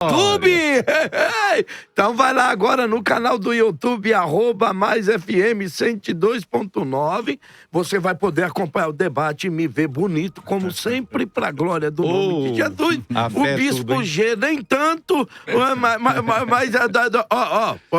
YouTube! Então vai lá agora no canal do YouTube, @MaisFM 102.9. Você vai poder acompanhar o debate e me ver bonito, como sempre, pra glória do nome de Jesus. O Bispo G, nem tanto, mas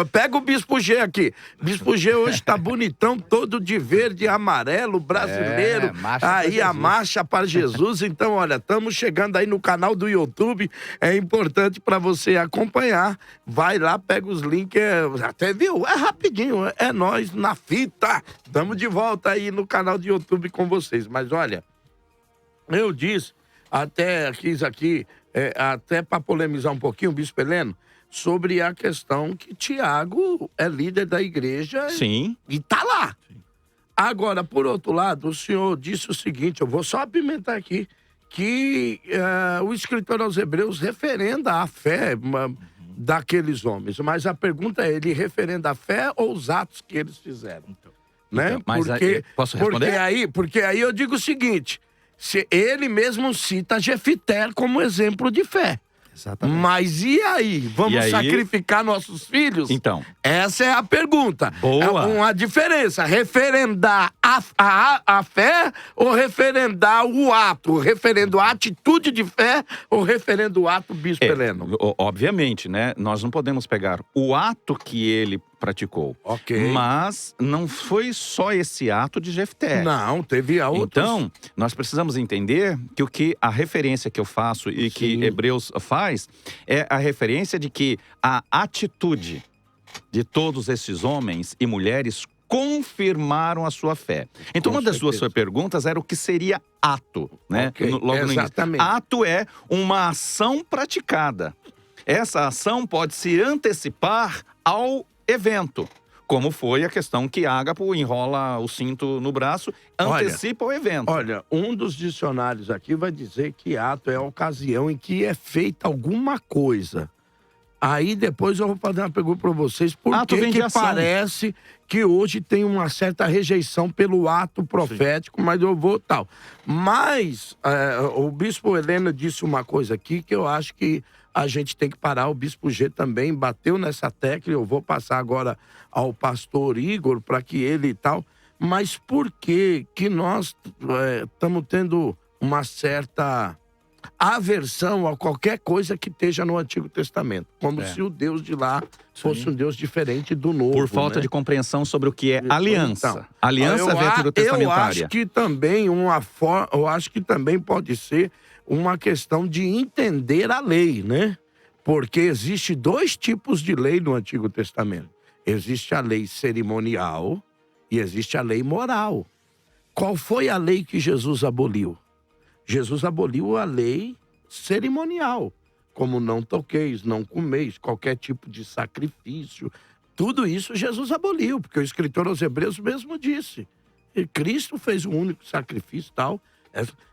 pega o Bispo G aqui. Bispo G hoje tá bonitão, todo de verde e amarelo, brasileiro. Aí a marcha para Jesus. Então, olha, estamos chegando aí no canal do YouTube. É importante para você acompanhar. Vai lá, pega os links. Até viu? É rapidinho. É nós na fita. Estamos de volta aí no canal do YouTube com vocês. Mas olha, eu disse, quis aqui, até para polemizar um pouquinho, o Bispo Heleno, sobre a questão que Tiago é líder da igreja. Sim. E tá lá. Agora, por outro lado, o senhor disse o seguinte, eu vou só apimentar aqui, que o escritor aos Hebreus referenda a fé daqueles homens. Mas a pergunta é, ele referenda a fé ou os atos que eles fizeram? Né? Então, mas posso responder? Porque aí eu digo o seguinte, ele mesmo cita Jefité como exemplo de fé. Exatamente. Mas e aí? Vamos sacrificar nossos filhos? Então. Essa é a pergunta. Boa. É uma diferença. Referendar a fé ou referendar o ato? Referendo a atitude de fé ou referendo o ato, Bispo Heleno? Obviamente, né? Nós não podemos pegar o ato que ele praticou. Ok. Mas não foi só esse ato de Jefté. Não, teve outros. Então, nós precisamos entender que a referência que eu faço e que Hebreus faz é a referência de que a atitude de todos esses homens e mulheres confirmaram a sua fé. Então, uma das suas perguntas era o que seria ato, né? Okay. Logo no início. Ato é uma ação praticada. Essa ação pode se antecipar ao evento, como foi a questão que Ágapo enrola o cinto no braço, antecipa o evento. Olha, um dos dicionários aqui vai dizer que ato é a ocasião em que é feita alguma coisa. Aí depois eu vou fazer uma pergunta para vocês, por que parece que hoje tem uma certa rejeição pelo ato profético, mas eu vou tal. Mas o Bispo Heleno disse uma coisa aqui que eu acho que a gente tem que parar. O Bispo G também bateu nessa tecla. Eu vou passar agora ao pastor Igor para que ele e tal. Mas por que nós estamos tendo uma certa aversão a qualquer coisa que esteja no Antigo Testamento? Como se o Deus de lá fosse um Deus diferente do Novo. Por falta de compreensão sobre o que é aliança. Então, aliança veterotestamentária. Eu acho que também pode ser uma questão de entender a lei, né? Porque existe dois tipos de lei no Antigo Testamento. Existe a lei cerimonial e existe a lei moral. Qual foi a lei que Jesus aboliu? Jesus aboliu a lei cerimonial, como não toqueis, não comeis, qualquer tipo de sacrifício. Tudo isso Jesus aboliu, porque o escritor aos Hebreus mesmo disse. E Cristo fez um único sacrifício e tal.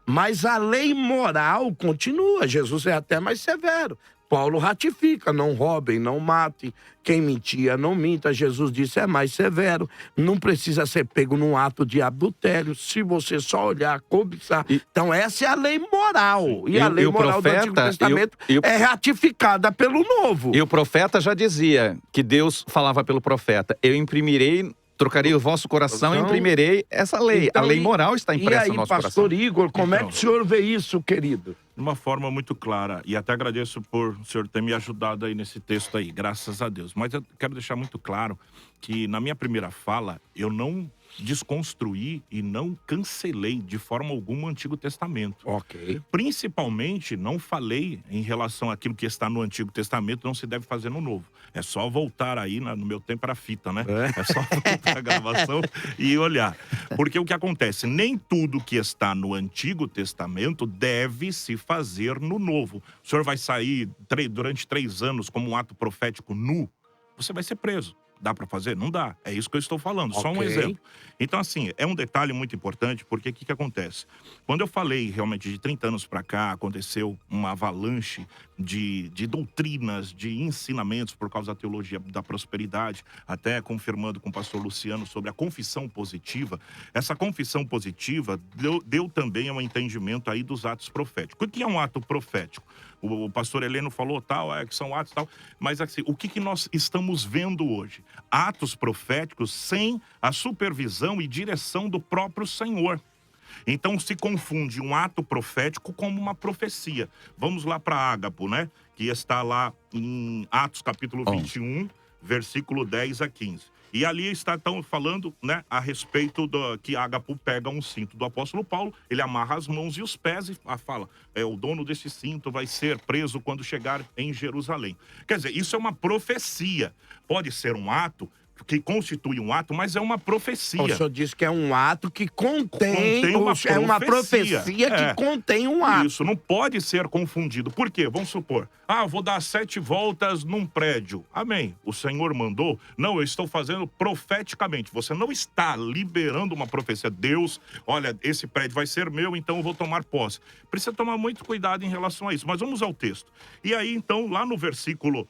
Mas a lei moral continua. Jesus é até mais severo. Paulo ratifica, não roubem, não matem, quem mentia não minta. Jesus disse, é mais severo, não precisa ser pego num ato de adultério, se você só olhar, cobiçar. Então essa é a lei moral, e a lei moral do Antigo Testamento é ratificada pelo Novo. E o profeta já dizia, que Deus falava pelo profeta, trocarei o vosso coração e imprimirei essa lei. Então, a lei moral está impressa no nosso coração. E aí, pastor Igor, como é que o senhor vê isso, querido? De uma forma muito clara, e até agradeço por o senhor ter me ajudado aí nesse texto aí, graças a Deus. Mas eu quero deixar muito claro que na minha primeira fala, eu não desconstruí e não cancelei de forma alguma o Antigo Testamento. Ok. Principalmente, não falei em relação àquilo que está no Antigo Testamento, não se deve fazer no Novo. É só voltar aí, no meu tempo era fita, né? É só voltar a gravação e olhar. Porque o que acontece? Nem tudo que está no Antigo Testamento deve se fazer no Novo. O senhor vai sair durante 3 anos como um ato profético nu, você vai ser preso. Dá para fazer? Não dá. É isso que eu estou falando. Só um exemplo. Então, assim, é um detalhe muito importante, porque o que acontece? Quando eu falei realmente de 30 anos para cá, aconteceu uma avalanche de doutrinas, de ensinamentos por causa da teologia da prosperidade, até confirmando com o pastor Luciano sobre a confissão positiva. Essa confissão positiva deu também um entendimento aí dos atos proféticos. O que é um ato profético? O pastor Heleno falou tal, que são atos tal, mas assim, o que nós estamos vendo hoje? Atos proféticos sem a supervisão e direção do próprio Senhor. Então se confunde um ato profético como uma profecia. Vamos lá para Ágapo, né? Que está lá em Atos capítulo 21, versículo 10 a 15. E ali está então falando, né, a respeito do que Ágapo pega um cinto do apóstolo Paulo, ele amarra as mãos e os pés e fala, o dono desse cinto vai ser preso quando chegar em Jerusalém. Quer dizer, isso é uma profecia. Pode ser um ato que constitui um ato, mas é uma profecia. O senhor disse que é um ato que contém uma profecia. É uma profecia que contém um ato. Isso, não pode ser confundido. Por quê? Vamos supor, vou dar 7 voltas num prédio. Amém. O Senhor mandou? Não, eu estou fazendo profeticamente. Você não está liberando uma profecia. Deus, olha, esse prédio vai ser meu, então eu vou tomar posse. Precisa tomar muito cuidado em relação a isso. Mas vamos ao texto. E aí, então, lá no versículo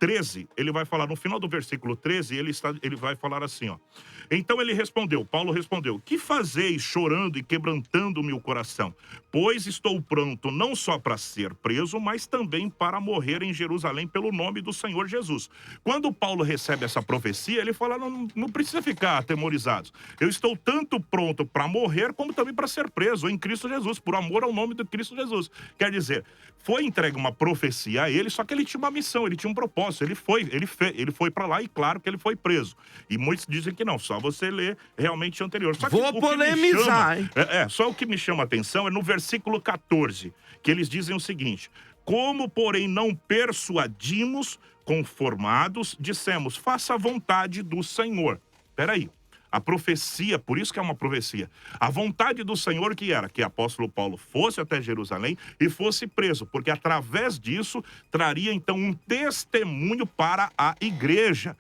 13, ele vai falar, no final do versículo 13, ele vai falar assim, ó. Então Paulo respondeu, que fazeis chorando e quebrantando o meu coração? Pois estou pronto não só para ser preso, mas também para morrer em Jerusalém pelo nome do Senhor Jesus. Quando Paulo recebe essa profecia, ele fala, não precisa ficar atemorizados. Eu estou tanto pronto para morrer, como também para ser preso em Cristo Jesus, por amor ao nome de Cristo Jesus. Quer dizer, foi entregue uma profecia a ele, só que ele tinha uma missão, ele tinha um propósito, ele foi para lá e claro que ele foi preso. E muitos dizem que não, só você ler realmente o anterior. Só que vou polemizar, hein? Só o que me chama a atenção é no versículo 14, que eles dizem o seguinte, como, porém, não persuadimos conformados, dissemos, faça a vontade do Senhor. Peraí. A profecia, por isso que é uma profecia. A vontade do Senhor que era que o apóstolo Paulo fosse até Jerusalém e fosse preso, porque através disso traria então um testemunho para a igreja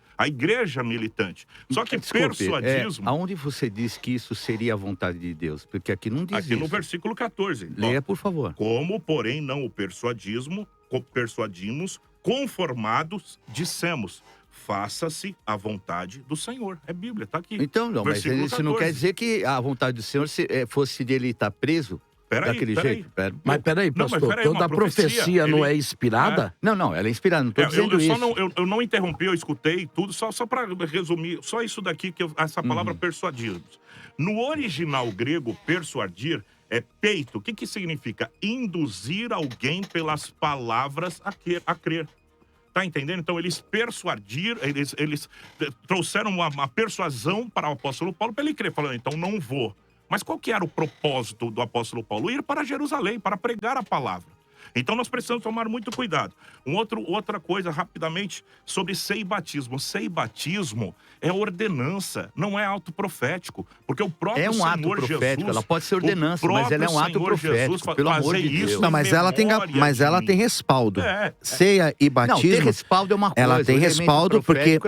militante. Só que persuadismo... aonde você diz que isso seria a vontade de Deus? Porque aqui não diz aqui isso. No versículo 14. Leia, por favor. Como, porém, não o persuadimos, conformados, dissemos... Faça-se a vontade do Senhor. É Bíblia, está aqui. Então, não, mas isso não quer dizer que a vontade do Senhor fosse dele estar preso daquele jeito. Mas peraí, pastor, toda a profecia não é inspirada? Não, ela é inspirada, não estou dizendo isso. Eu não interrompi, eu escutei tudo, só para resumir, só isso daqui, essa palavra persuadirmos. No original grego, persuadir é peito. O que significa? Induzir alguém pelas palavras a crer. Tá entendendo? Então, eles trouxeram uma persuasão para o apóstolo Paulo para ele crer, falando, então não vou. Mas qual que era o propósito do apóstolo Paulo? Ir para Jerusalém, para pregar a palavra. Então, nós precisamos tomar muito cuidado. Outra coisa, rapidamente, sobre ceia e batismo. Ceia e batismo é ordenança, não é ato profético. Porque o próprio Senhor Jesus... É um ato profético, ela pode ser ordenança, mas ela é um ato profético, pelo amor de Deus. Não, mas ela tem respaldo. Ceia e batismo... Não, ter respaldo é uma coisa. Ela tem respaldo porque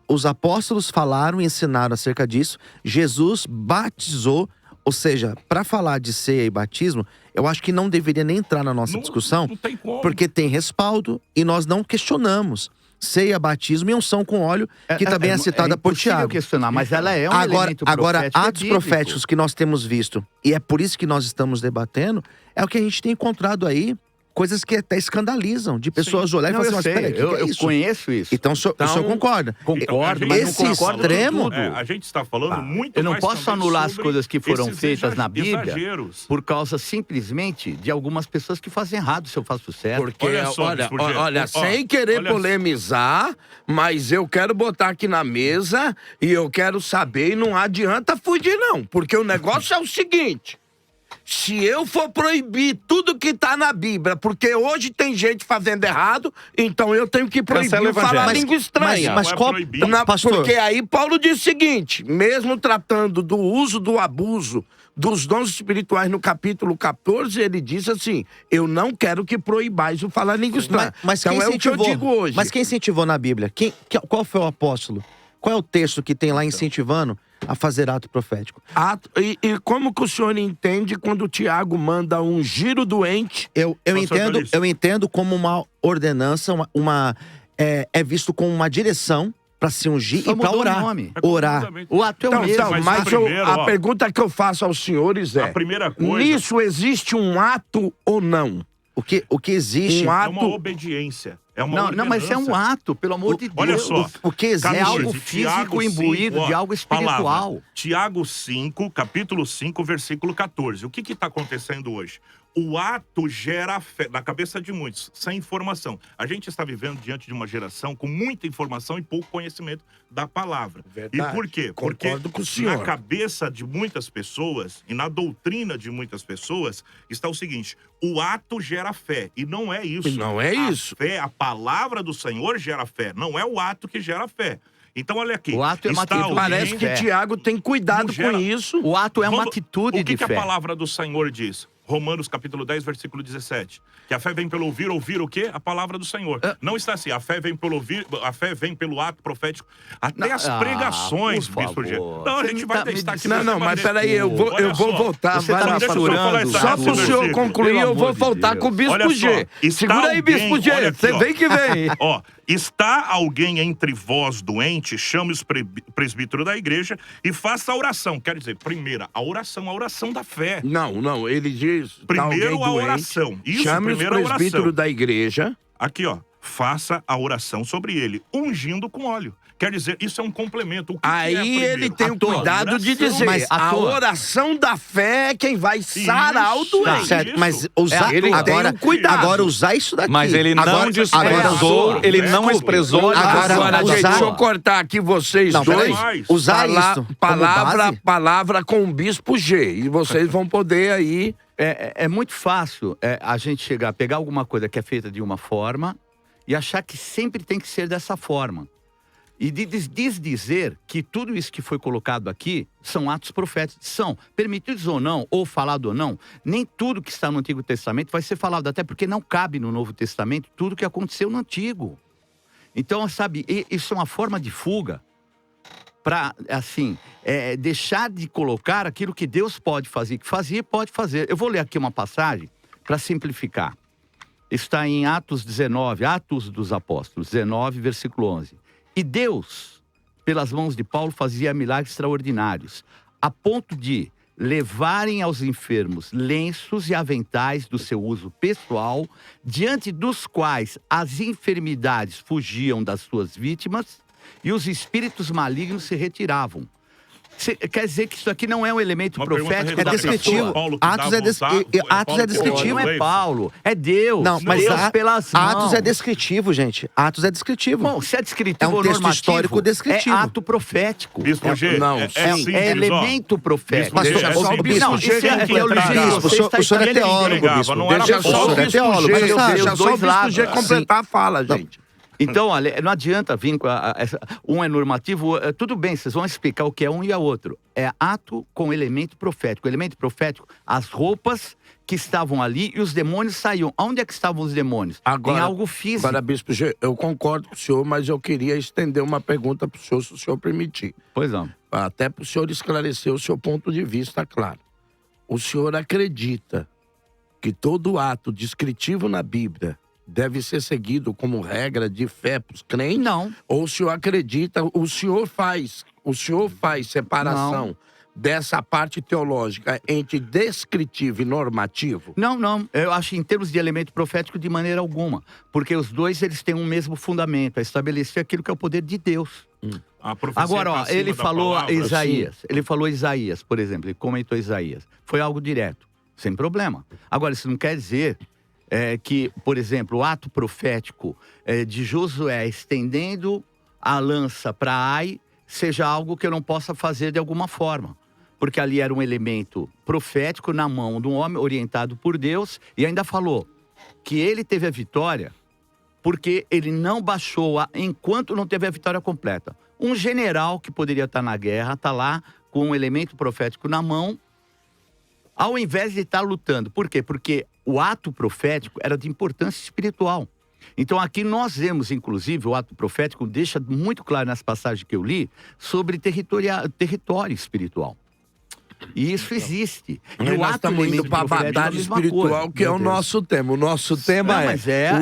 os apóstolos falaram e ensinaram acerca disso. Jesus batizou. Ou seja, para falar de ceia e batismo, eu acho que não deveria nem entrar na nossa discussão, não tem como. Porque tem respaldo e nós não questionamos. Ceia, batismo e unção com óleo, que também é citada por Tiago. Questionar, mas ela é um elemento profético. Agora, atos proféticos que nós temos visto, e é por isso que nós estamos debatendo, é o que a gente tem encontrado aí, coisas que até escandalizam, de pessoas olharem e falar assim, mas peraí, eu conheço isso. Então, o senhor concorda? Concordo, mas esse não concordo extremo... a gente está falando muito mais. Eu não posso anular as coisas que foram feitas na Bíblia exageros. Por causa simplesmente de algumas pessoas que fazem errado, se eu faço certo. Porque, olha, sem querer polemizar, mas eu quero botar aqui na mesa e eu quero saber, e não adianta fugir não, porque o negócio é o seguinte... Se eu for proibir tudo que tá na Bíblia, porque hoje tem gente fazendo errado, então eu tenho que proibir falar língua estranha. Mas qual... Pastor? Porque aí Paulo diz o seguinte, mesmo tratando do uso do abuso dos dons espirituais no capítulo 14, ele diz assim, eu não quero que proibais o falar língua estranha. Mas então quem é o que eu digo hoje. Mas quem incentivou na Bíblia? Qual foi o apóstolo? Qual é o texto que tem lá incentivando a fazer ato profético. E como que o senhor entende quando o Tiago manda ungir o doente? Eu entendo como uma ordenança, é visto como uma direção para se ungir e para orar. Orar. O ato é o mesmo. Mas a pergunta que eu faço aos senhores é: a primeira coisa, nisso existe um ato ou não? O que existe? Um ato... É uma obediência. É uma não, mas é um ato, pelo amor de Deus. Olha só. O que existe? É algo físico imbuído de algo espiritual. Palavra. Tiago 5, capítulo 5, versículo 14. O que está acontecendo hoje? O ato gera fé na cabeça de muitos, sem informação. A gente está vivendo diante de uma geração com muita informação e pouco conhecimento da palavra. Verdade. E por quê? Porque na cabeça de muitas pessoas e na doutrina de muitas pessoas está o seguinte: o ato gera fé. E não é isso. Não é isso. Fé, a palavra do Senhor gera fé. Não é o ato que gera fé. Então, olha aqui. O ato é uma atitude. Parece que Tiago tem cuidado com isso. O ato é uma atitude de fé. O que a palavra do Senhor diz? Romanos capítulo 10, versículo 17. Que a fé vem pelo ouvir o quê? A palavra do Senhor. Não está assim, a fé vem pelo ouvir, a fé vem pelo ato profético. Até as pregações, Bispo G. Não, a gente vai estar aqui. Não, mas peraí, eu vou voltar. Você tá misturando. Só pro senhor concluir, eu vou voltar com o Bispo G. Segura aí, Bispo G, você vem que vem. Ó, está alguém entre vós doente, chame os presbíteros da igreja e faça a oração. Quer dizer, primeira, a oração da fé. Não, ele diz... Primeiro a oração. Isso, chame os presbíteros da igreja. Aqui, ó. Faça a oração sobre ele, ungindo com óleo. Quer dizer, isso é um complemento. O que aí que é ele tem o cuidado de dizer, mas a oração da fé é quem vai sarar o doente. Certo, mas usar, ele agora, tem o cuidado. Agora usar isso daqui. Mas ele não desprezou, ele não expressou. Agora, deixa eu cortar aqui vocês dois. Usar isso palavra com o Bispo G. E vocês vão poder aí... É muito fácil a gente chegar, pegar alguma coisa que é feita de uma forma e achar que sempre tem que ser dessa forma. E dizer que tudo isso que foi colocado aqui são atos proféticos. São, permitidos ou não, ou falado ou não, nem tudo que está no Antigo Testamento vai ser falado, até porque não cabe no Novo Testamento tudo que aconteceu no Antigo. Então, sabe, isso é uma forma de fuga para, assim, deixar de colocar aquilo que Deus pode fazer, que fazia e pode fazer. Eu vou ler aqui uma passagem para simplificar. Está em Atos 19, Atos dos Apóstolos, 19, versículo 11. E Deus, pelas mãos de Paulo, fazia milagres extraordinários, a ponto de levarem aos enfermos lenços e aventais do seu uso pessoal, diante dos quais as enfermidades fugiam das suas vítimas e os espíritos malignos se retiravam. Quer dizer que isso aqui não é um elemento profético, é descritivo. Atos é descritivo. Não é Paulo, é Deus. Não, mas Deus pelas mãos. Atos é descritivo, gente. Atos é descritivo. Bom, se é descritivo ou normativo, histórico descritivo. É ato profético. Bispo G, é elemento profético. O senhor é teólogo, Bispo. Deixa só o Bispo G completar a fala, gente. Então, olha, não adianta vir com um é normativo, tudo bem, vocês vão explicar o que é um e é outro. É ato com elemento profético. Elemento profético, as roupas que estavam ali e os demônios saíam. Onde é que estavam os demônios? Em algo físico. Agora, Bispo G, eu concordo com o senhor, mas eu queria estender uma pergunta para o senhor, se o senhor permitir. Pois não. Até para o senhor esclarecer o seu ponto de vista, claro. O senhor acredita que todo ato descritivo na Bíblia deve ser seguido como regra de fé para os crentes? Não. Ou o senhor acredita, o senhor faz separação dessa parte teológica entre descritivo e normativo? Não. Eu acho em termos de elemento profético de maneira alguma. Porque os dois, eles têm um mesmo fundamento, é estabelecer aquilo que é o poder de Deus. Agora, ó, ele falou Isaías. Ele falou Isaías, por exemplo, ele comentou Isaías. Foi algo direto, sem problema. Agora, isso não quer dizer que, por exemplo, o ato profético de Josué estendendo a lança para Ai seja algo que eu não possa fazer de alguma forma. Porque ali era um elemento profético na mão de um homem orientado por Deus e ainda falou que ele teve a vitória porque ele não baixou enquanto não teve a vitória completa. Um general que poderia estar na guerra está lá com um elemento profético na mão, ao invés de estar lutando. Por quê? Porque o ato profético era de importância espiritual. Então aqui nós vemos, inclusive, o ato profético deixa muito claro nas passagens que eu li sobre território espiritual. E isso existe. E nós estamos indo para a batalha espiritual, que é o nosso tema. O nosso tema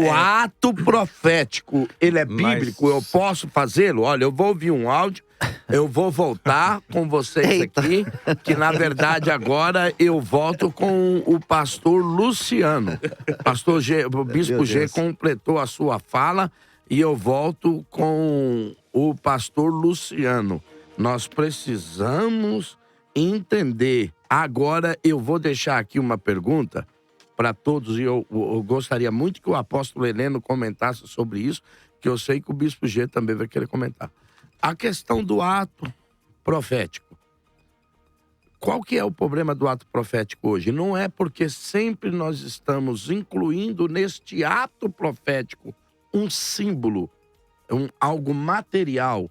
o ato profético. Ele é bíblico, eu posso fazê-lo? Olha, eu vou ouvir um áudio, eu vou voltar com vocês aqui, que na verdade agora eu volto com o pastor Luciano. O Bispo G completou a sua fala e eu volto com o pastor Luciano. Nós precisamos entender. Agora eu vou deixar aqui uma pergunta para todos e eu gostaria muito que o apóstolo Heleno comentasse sobre isso, que eu sei que o Bispo G também vai querer comentar. A questão do ato profético. Qual que é o problema do ato profético hoje? Não é porque sempre nós estamos incluindo neste ato profético um símbolo, algo material.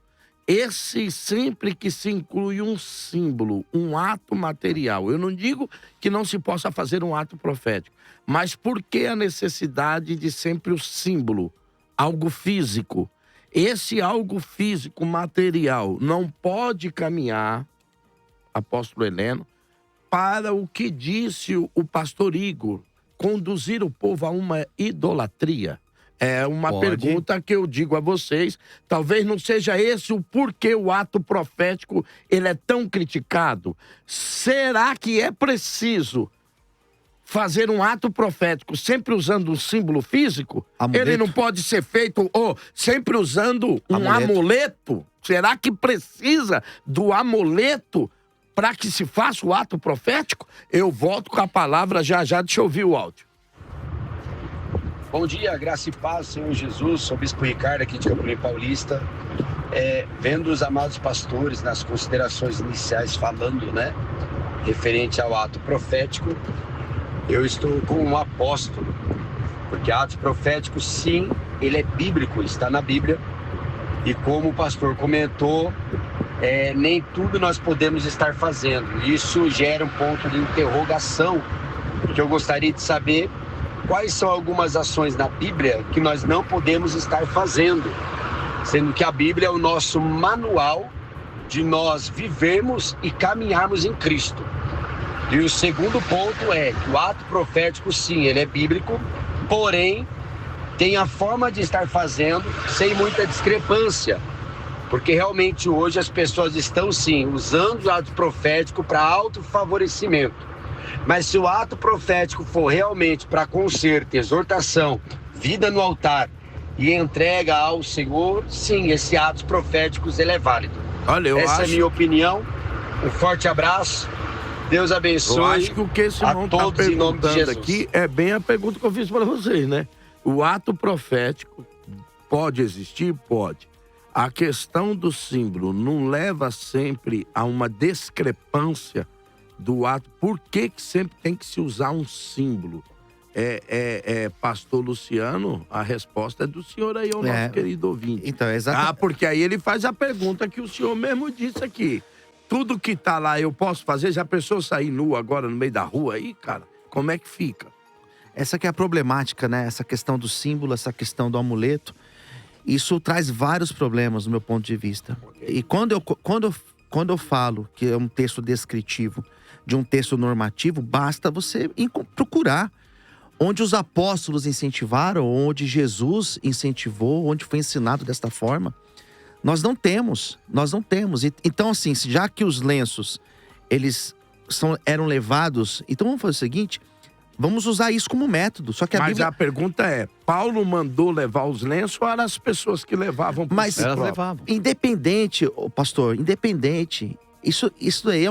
Sempre que se inclui um símbolo, um ato material, eu não digo que não se possa fazer um ato profético, mas por que a necessidade de sempre o símbolo, algo físico? Esse algo físico, material, não pode caminhar, apóstolo Heleno, para o que disse o pastor Igor, conduzir o povo a uma idolatria. É uma pergunta que eu digo a vocês. Talvez não seja esse o porquê o ato profético ele é tão criticado. Será que é preciso fazer um ato profético sempre usando um símbolo físico? Amuleto. Ele não pode ser feito sempre usando um amuleto? Será que precisa do amuleto para que se faça o ato profético? Eu volto com a palavra já. Deixa eu ouvir o áudio. Bom dia, graça e paz, Senhor Jesus. Sou o Bispo Ricardo aqui de Campo Paulista. Vendo os amados pastores nas considerações iniciais falando, né, referente ao ato profético, eu estou com um apóstolo, porque ato profético, sim, ele é bíblico, está na Bíblia. E como o pastor comentou, nem tudo nós podemos estar fazendo. Isso gera um ponto de interrogação, que eu gostaria de saber quais são algumas ações na Bíblia que nós não podemos estar fazendo, sendo que a Bíblia é o nosso manual de nós vivermos e caminharmos em Cristo. E o segundo ponto é que o ato profético, sim, ele é bíblico, porém tem a forma de estar fazendo sem muita discrepância, porque realmente hoje as pessoas estão, sim, usando o ato profético para autofavorecimento. Mas se o ato profético for realmente para conserto, exortação, vida no altar e entrega ao Senhor, sim, esse ato proféticos ele é válido. Olha, Essa é a minha opinião. Um forte abraço. Deus abençoe. Eu acho que o que esse irmão está perguntando aqui é bem a pergunta que eu fiz para vocês, né? O ato profético pode existir? Pode. A questão do símbolo não leva sempre a uma discrepância do ato. Por que sempre tem que se usar um símbolo? Pastor Luciano, a resposta é do senhor aí, o nosso querido ouvinte. Então, exatamente. Porque aí ele faz a pergunta que o senhor mesmo disse aqui. Tudo que tá lá eu posso fazer? Já a pessoa sair nua agora no meio da rua aí, cara, como é que fica? Essa que é a problemática, né? Essa questão do símbolo, essa questão do amuleto. Isso traz vários problemas do meu ponto de vista. E quando eu falo que é um texto descritivo de um texto normativo, basta você procurar onde os apóstolos incentivaram, onde Jesus incentivou, onde foi ensinado desta forma. Nós não temos. Então, assim, já que os lenços, eram levados, então vamos fazer o seguinte, vamos usar isso como método. Só que Mas Bíblia... a pergunta é, Paulo mandou levar os lenços ou eram as pessoas que levavam? Mas elas levavam. Independente, pastor, isso daí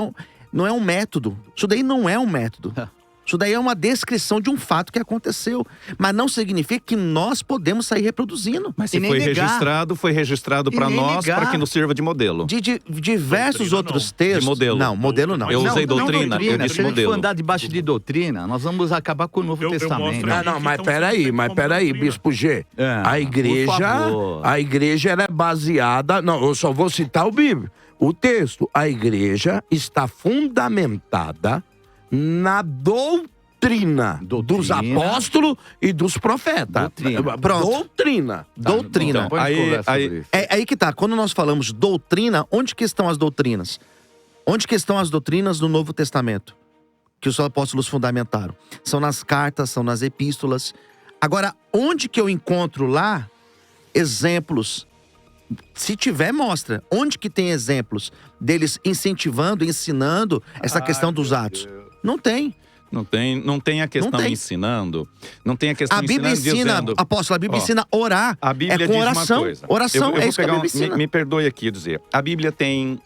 não é um método. Isso daí não é um método. Isso daí é uma descrição de um fato que aconteceu. Mas não significa que nós podemos sair reproduzindo. Mas se foi registrado para nós, para que nos sirva de modelo. De diversos outros textos. De modelo. Não, modelo não. Eu usei doutrina, eu disse se a gente modelo. for andar debaixo de doutrina, nós vamos acabar com o Novo Testamento. Mas peraí, Bispo G. A igreja ela é baseada... Não, eu só vou citar o texto. A igreja está fundamentada na doutrina doutrina dos apóstolos e dos profetas. Pronto. Doutrina. Doutrina. Então, É aí que tá. Quando nós falamos doutrina, onde que estão as doutrinas? Onde que estão as doutrinas do Novo Testamento? Que os apóstolos fundamentaram. São nas cartas, são nas epístolas. Agora, onde que eu encontro lá exemplos? Se tiver, mostra. Onde que tem exemplos deles incentivando, ensinando essa questão dos atos? Não tem. Não tem a questão ensinando. Não tem a questão A Bíblia ensina, dizendo, apóstolo, a Bíblia ensina a orar. A Bíblia com diz oração. uma coisa. Oração, eu é isso que a Bíblia ensina. Me perdoe aqui dizer. A Bíblia tem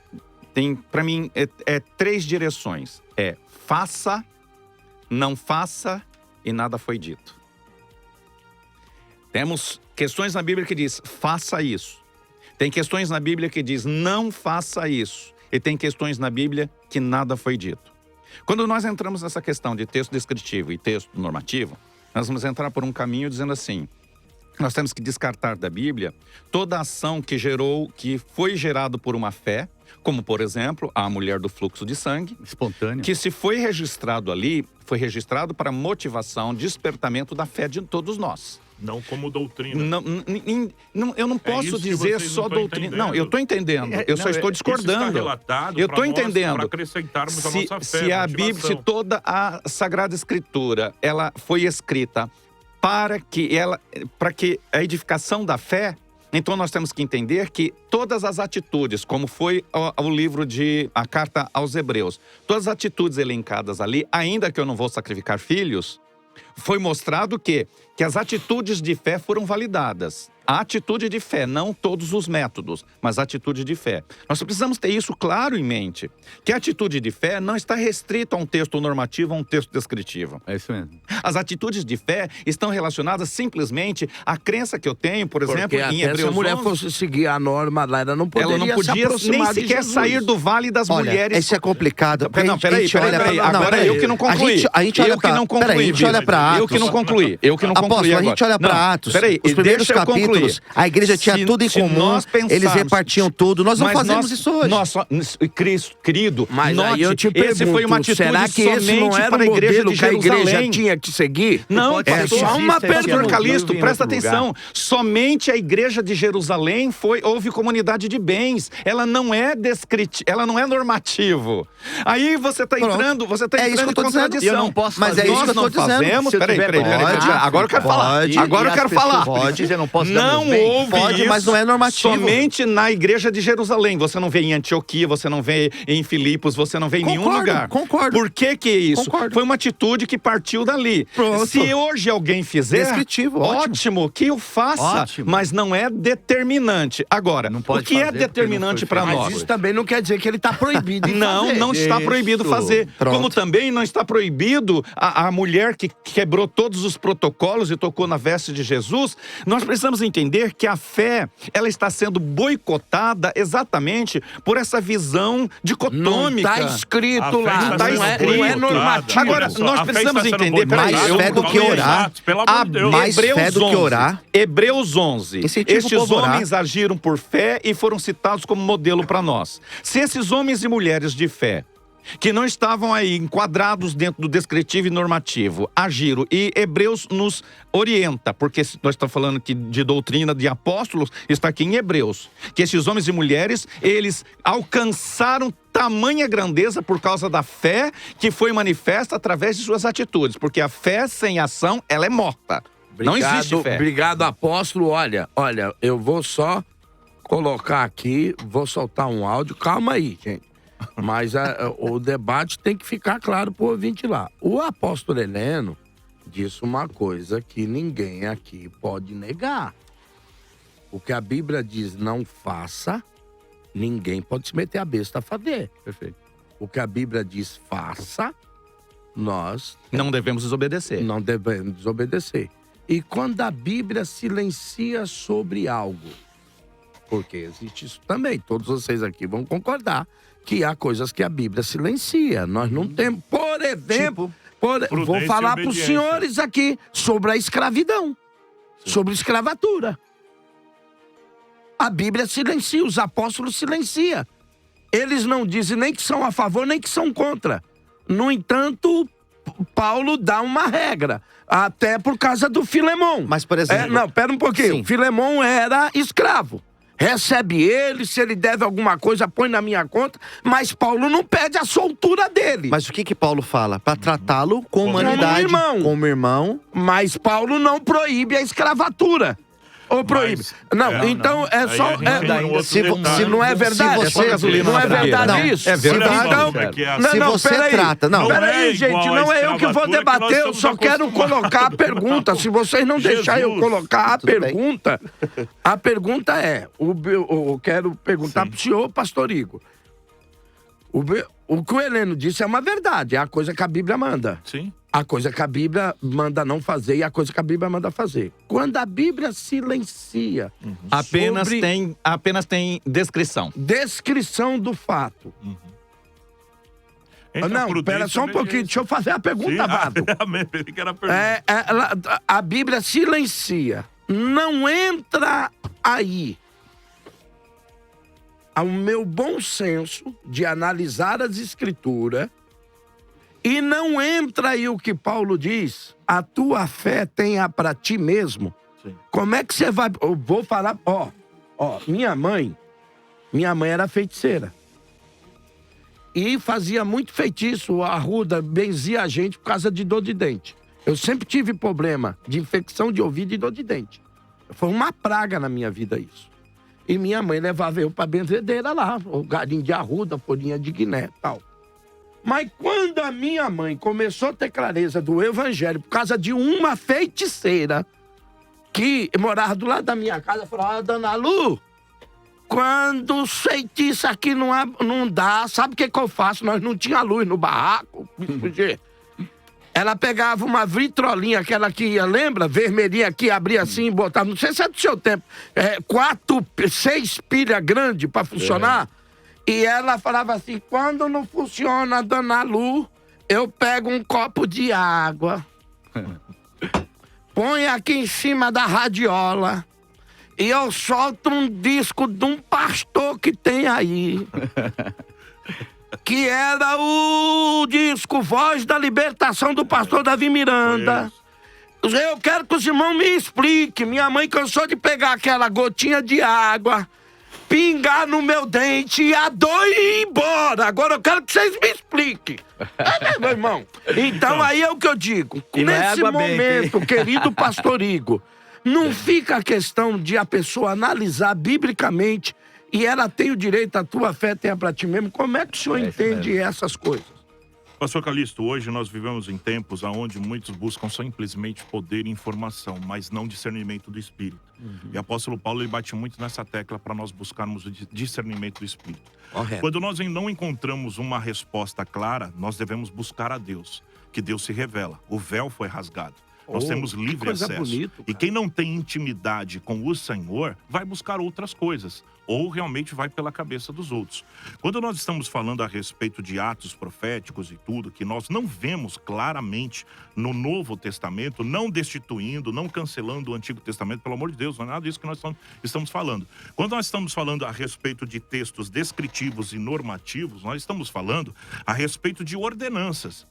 para mim, é 3 direções. É faça, não faça e nada foi dito. Temos questões na Bíblia que diz faça isso. Tem questões na Bíblia que diz não faça isso. E tem questões na Bíblia que nada foi dito. Quando nós entramos nessa questão de texto descritivo e texto normativo, nós vamos entrar por um caminho dizendo assim: nós temos que descartar da Bíblia toda ação que foi gerado por uma fé, como, por exemplo, a mulher do fluxo de sangue. Espontâneo. Que se foi registrado ali, foi registrado para motivação, despertamento da fé de todos nós. Não como doutrina. Eu não posso dizer só doutrina. Não, eu estou entendendo. Eu só estou discordando. Eu estou entendendo. Para acrescentarmos a nossa fé. Se a Bíblia, se toda a Sagrada Escritura, ela foi escrita para que a edificação da fé, então nós temos que entender que todas as atitudes, como foi o livro a carta aos Hebreus, todas as atitudes elencadas ali, ainda que eu não vou sacrificar filhos, foi mostrado que as atitudes de fé foram validadas. A atitude de fé, não todos os métodos, mas a atitude de fé. Nós precisamos ter isso claro em mente, que a atitude de fé não está restrita a um texto normativo, a um texto descritivo. É isso mesmo. As atitudes de fé estão relacionadas simplesmente à crença que eu tenho, por exemplo, em Hebreus 11. Se a mulher fosse seguir a norma lá, ela não poderia nem sequer sair do vale das mulheres. Isso é complicado. Peraí. Agora eu que não concluí. A gente olha pra Atos. Eu que não concluí. Apóstolo, a gente olha para Atos. Os primeiros capítulos, a igreja tinha tudo em comum, eles repartiam tudo. Nós não fazemos isso hoje. Querido, mas aí eu te pergunto, esse foi uma atitude será que esse não era o modelo que a igreja tinha que seguir? Não, é só uma pergunta. Pastor Calixto, presta atenção. Somente a igreja de Jerusalém houve comunidade de bens. Ela não é normativo. Aí você está entrando em contradição. Eu não posso fazer. Mas é isso que eu estou dizendo. Peraí. Agora eu quero falar. Agora eu quero falar. Pode, eu não posso dar não houve pode, isso, mas não é normativo. Somente na igreja de Jerusalém. Você não vê em Antioquia, você não vê em Filipos, você não vê em nenhum lugar. Concordo. Por que isso? Concordo. Foi uma atitude que partiu dali. Pronto. Se hoje alguém fizer, descritivo, ótimo, que o faça, mas não é determinante. Agora, o que é determinante para nós? Mas isso também não quer dizer que ele está proibido de fazer. Não está proibido fazer. Pronto. Como também não está proibido a mulher que quebrou todos os protocolos e tocou na veste de Jesus. Nós precisamos entender que a fé, ela está sendo boicotada exatamente por essa visão dicotômica. Não está escrito lá. Não é normativo. Agora, nós precisamos entender... Mais fé do que orar. Mais fé do que orar. Hebreus 11. Estes homens agiram por fé e foram citados como modelo para nós. Se esses homens e mulheres de fé, que não estavam aí enquadrados dentro do descritivo e normativo, agiram. E Hebreus nos orienta, porque nós estamos falando aqui de doutrina de apóstolos, está aqui em Hebreus, que esses homens e mulheres, eles alcançaram tamanha grandeza por causa da fé que foi manifesta através de suas atitudes, porque a fé sem ação, ela é morta. Não existe fé. Obrigado, apóstolo. Olha, eu vou só colocar aqui, vou soltar um áudio. Calma aí, gente. Mas o debate tem que ficar claro pro ouvinte lá. O apóstolo Heleno disse uma coisa que ninguém aqui pode negar. O que a Bíblia diz não faça, ninguém pode se meter a besta a fazer. Perfeito. O que a Bíblia diz faça, nós não devemos desobedecer. Não devemos desobedecer. E quando a Bíblia silencia sobre algo, porque existe isso também, todos vocês aqui vão concordar que há coisas que a Bíblia silencia. Nós não temos, por exemplo, vou falar para os senhores aqui sobre a escravidão, sobre escravatura. A Bíblia silencia, os apóstolos silenciam. Eles não dizem nem que são a favor, nem que são contra. No entanto, Paulo dá uma regra. Até por causa do Filemon. Mas, por exemplo... Não, pera um pouquinho. Sim. Filemon era escravo. Recebe ele, se ele deve alguma coisa, põe na minha conta. Mas Paulo não pede a soltura dele. Mas o que Paulo fala? Para tratá-lo com humanidade, como irmão. Mas Paulo não proíbe a escravatura. Ou proíbe? Então é só... Se não é verdade, não é verdade isso? É verdade. Então, se você trata... Peraí, gente, não é eu que vou debater, eu só quero colocar a pergunta. Se vocês não deixarem eu colocar a pergunta... A pergunta é... Eu quero perguntar pro senhor, pastor Igor. O que o Heleno disse é uma verdade, é a coisa que a Bíblia manda. Sim. A coisa que a Bíblia manda não fazer e a coisa que a Bíblia manda fazer. Quando a Bíblia silencia... Apenas tem descrição. Descrição do fato. Não, pera só um pouquinho, deixa eu fazer a pergunta, Vado. A Bíblia silencia. Não entra aí ao meu bom senso de analisar as Escrituras. E não entra aí o que Paulo diz, a tua fé tenha para ti mesmo. Sim. Como é que você vai... Eu vou falar... minha mãe era feiticeira. E fazia muito feitiço, arruda, benzia a gente por causa de dor de dente. Eu sempre tive problema de infecção de ouvido e dor de dente. Foi uma praga na minha vida isso. E minha mãe levava eu pra benzedeira lá, o galinho de arruda, folhinha de guiné e tal. Mas quando a minha mãe começou a ter clareza do evangelho por causa de uma feiticeira que morava do lado da minha casa, falou, dona Lu, quando os feitiços aqui não dá, sabe o que eu faço? Nós não tinha luz no barraco. Ela pegava uma vitrolinha, aquela que ia, lembra? Vermelhinha que abria assim e botava, não sei se é do seu tempo, 6 pilhas grandes para funcionar. E ela falava assim, quando não funciona, dona Lu, eu pego um copo de água, põe aqui em cima da radiola e eu solto um disco de um pastor que tem aí, que era o disco Voz da Libertação do pastor Davi Miranda. Eu quero que os irmãos me expliquem. Minha mãe cansou de pegar aquela gotinha de água, pingar no meu dente e a dor ir embora. Agora eu quero que vocês me expliquem. Meu irmão. Então aí é o que eu digo. Nesse momento, querido pastor Igor, não fica a questão de a pessoa analisar biblicamente e ela tem o direito, a tua fé tenha para ti mesmo. Como é que o senhor entende essas coisas? Pastor Calixto, hoje nós vivemos em tempos onde muitos buscam simplesmente poder e informação, mas não discernimento do Espírito. E o apóstolo Paulo ele bate muito nessa tecla para nós buscarmos o discernimento do Espírito. Correto. Quando nós não encontramos uma resposta clara, nós devemos buscar a Deus, que Deus se revela. O véu foi rasgado. Nós temos livre acesso. Bonito, e quem não tem intimidade com o Senhor, vai buscar outras coisas. Ou realmente vai pela cabeça dos outros. Quando nós estamos falando a respeito de atos proféticos e tudo, que nós não vemos claramente no Novo Testamento, não destituindo, não cancelando o Antigo Testamento, pelo amor de Deus, não é nada disso que nós estamos falando. Quando nós estamos falando a respeito de textos descritivos e normativos, nós estamos falando a respeito de ordenanças.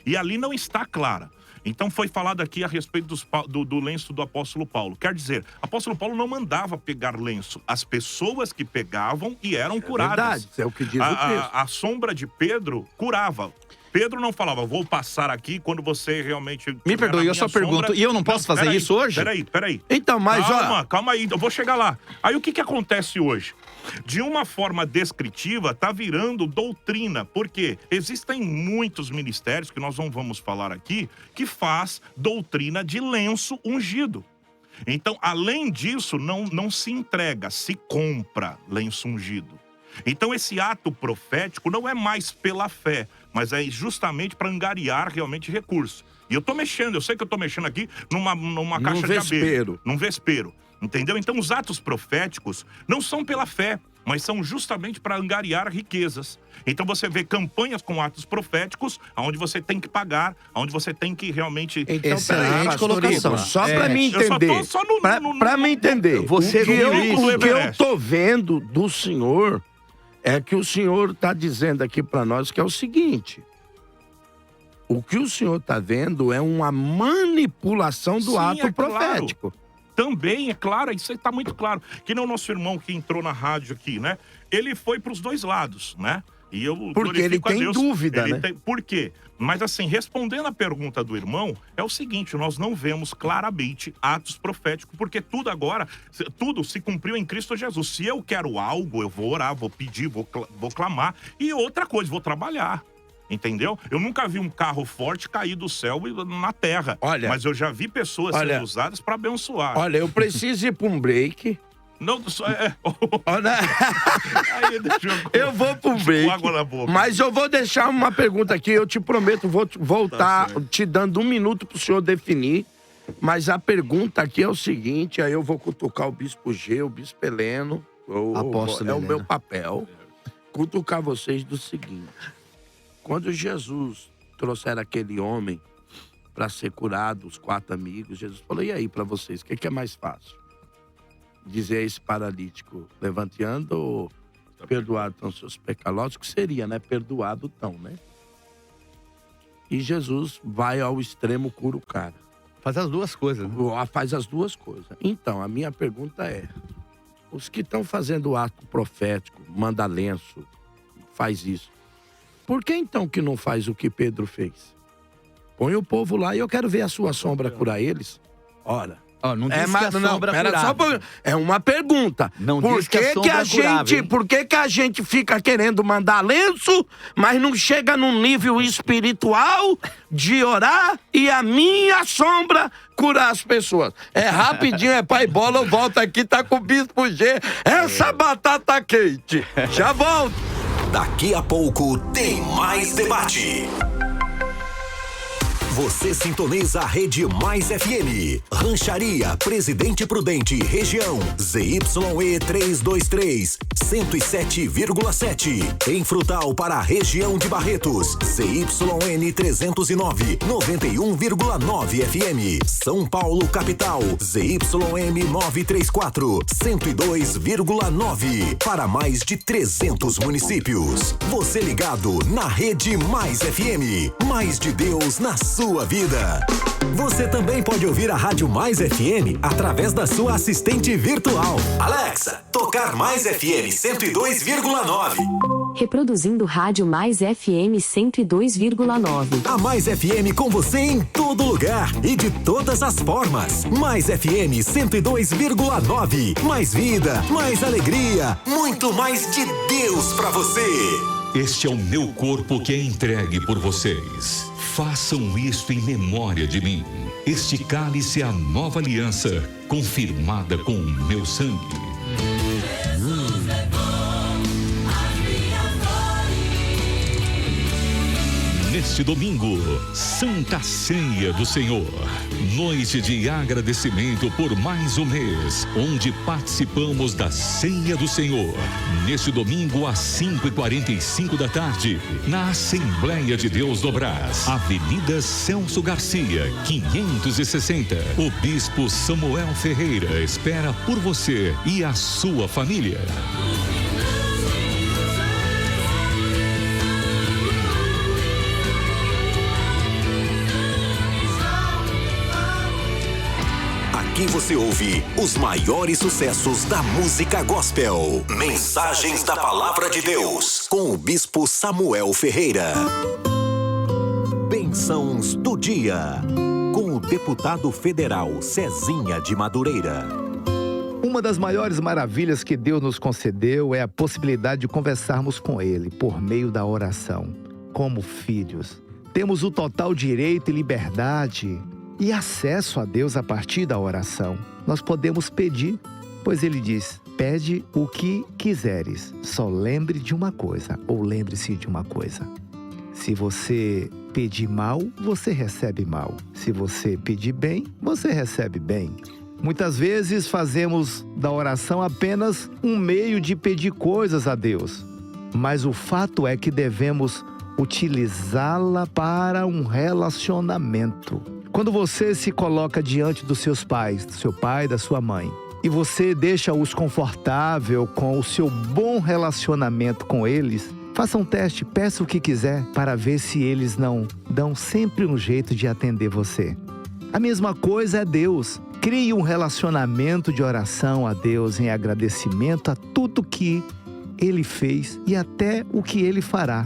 E ali não está clara. Então foi falado aqui a respeito do lenço do apóstolo Paulo. Quer dizer, o apóstolo Paulo não mandava pegar lenço. As pessoas que pegavam e eram curadas. Verdade, é o que diz o texto. A sombra de Pedro curava. Pedro não falava, vou passar aqui quando você realmente... Me perdoe, eu só pergunto, e eu não posso fazer isso hoje? Peraí. Então, mas Calma aí, eu vou chegar lá. Aí o que acontece hoje? De uma forma descritiva, tá virando doutrina. Por quê? Existem muitos ministérios, que nós não vamos falar aqui, que faz doutrina de lenço ungido. Então, além disso, não se entrega, se compra lenço ungido. Então, esse ato profético não é mais pela fé, mas é justamente para angariar realmente recursos. E eu sei que eu tô mexendo aqui numa caixa de abelha. Num vespeiro. Entendeu? Então, os atos proféticos não são pela fé, mas são justamente para angariar riquezas. Então, você vê campanhas com atos proféticos, onde você tem que pagar, onde você tem que realmente... Excelente colocação. Só para me entender. Para me entender. O que eu tô vendo do senhor é que o senhor está dizendo aqui para nós que é o seguinte. O que o senhor está vendo é uma manipulação do ato profético. Claro. Também, é claro, isso aí tá muito claro. Que nem o nosso irmão que entrou na rádio aqui, né? Ele foi pros dois lados, né? E eu porque ele tem Deus. Dúvida, né? Por quê? Mas assim, respondendo a pergunta do irmão, é o seguinte, nós não vemos claramente atos proféticos, porque tudo agora, tudo se cumpriu em Cristo Jesus. Se eu quero algo, eu vou orar, vou pedir, vou clamar. E outra coisa, vou trabalhar. Entendeu? Eu nunca vi um carro forte cair do céu na terra. Olha, mas eu já vi pessoas sendo usadas para abençoar. Olha, eu preciso ir para um break. Não, só é. Aí, eu vou pro break. Água na boca. Mas eu vou deixar uma pergunta aqui. Eu te prometo, vou voltar te dando 1 minuto pro senhor definir. Mas a pergunta aqui é o seguinte: aí eu vou cutucar o Bispo G, o Bispo Heleno. Apóstolo é o Heleno. meu papel. Cutucar vocês do seguinte: quando Jesus trouxer aquele homem para ser curado, os 4 amigos, Jesus falou: e aí, para vocês, o que é mais fácil? Dizer a esse paralítico, levante e anda, ou perdoado estão seus pecados? Lógico que seria, né? Perdoado estão, né? E Jesus vai ao extremo, cura o cara. Faz as duas coisas, né? Faz as duas coisas. Então, a minha pergunta é: os que estão fazendo o ato profético, manda lenço, faz isso, por que então que não faz o que Pedro fez? Põe o povo lá e eu quero ver a sua sombra curar eles. Ora. Não diz que a sombra curava. É uma pergunta. Não diz que a sombra curava, hein? Por que a gente fica querendo mandar lenço, mas não chega num nível espiritual de orar e a minha sombra curar as pessoas? É rapidinho, é pai bola, eu volto aqui, tá com o Bispo G. Essa batata quente. Já volto. Daqui a pouco tem mais debate. Você sintoniza a Rede Mais FM. Rancharia Presidente Prudente, região ZYE 323, 107,7. Em Frutal para a região de Barretos, ZYN 309, 91,9 FM. São Paulo capital, ZYM 934, 102,9. Para mais de 300 municípios. Você ligado na Rede Mais FM. Mais de Deus na sua vida. Você também pode ouvir a Rádio Mais FM através da sua assistente virtual. Alexa, tocar Mais FM 102,9. Reproduzindo Rádio Mais FM 102,9. A Mais FM com você em todo lugar e de todas as formas. Mais FM 102,9. Mais vida, mais alegria, muito mais de Deus pra você. Este é o meu corpo que é entregue por vocês. Façam isto em memória de mim. Este cálice é a nova aliança, confirmada com o meu sangue. Neste domingo, Santa Ceia do Senhor. Noite de agradecimento por mais um mês, onde participamos da Ceia do Senhor. Neste domingo, às 5h45 da tarde, na Assembleia de Deus do Brás, Avenida Celso Garcia, 560. O Bispo Samuel Ferreira espera por você e a sua família. Aqui você ouve os maiores sucessos da música gospel. Mensagens da Palavra de Deus, com o Bispo Samuel Ferreira. Bênçãos do dia, com o deputado federal Cezinha de Madureira. Uma das maiores maravilhas que Deus nos concedeu é a possibilidade de conversarmos com Ele por meio da oração. Como filhos, temos o total direito e liberdade e acesso a Deus a partir da oração. Nós podemos pedir, pois Ele diz: pede o que quiseres, só lembre de uma coisa, ou lembre-se de uma coisa. Se você pedir mal, você recebe mal. Se você pedir bem, você recebe bem. Muitas vezes fazemos da oração apenas um meio de pedir coisas a Deus, mas o fato é que devemos utilizá-la para um relacionamento. Quando você se coloca diante dos seus pais, do seu pai, da sua mãe, e você deixa-os confortável com o seu bom relacionamento com eles, Faça um teste, peça o que quiser para ver se eles não dão sempre um jeito de atender você. A mesma coisa é Deus. Crie um relacionamento de oração a Deus em agradecimento a tudo que Ele fez e até o que Ele fará.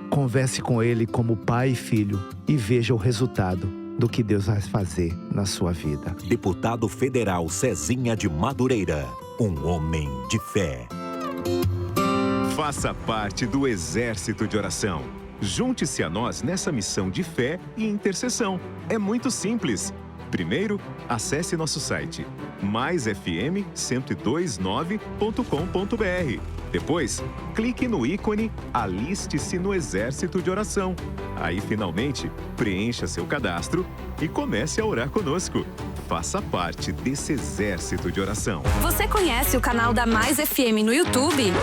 Converse com Ele como pai e filho e veja o resultado do que Deus vai fazer na sua vida. Deputado Federal Cezinha de Madureira, um homem de fé. Faça parte do Exército de Oração. Junte-se a nós nessa missão de fé e intercessão. É muito simples. Primeiro, acesse nosso site maisfm1029.com.br. Depois, clique no ícone Aliste-se no Exército de Oração. Aí, finalmente, preencha seu cadastro e comece a orar conosco. Faça parte desse exército de oração. Você conhece o canal da Mais FM no YouTube?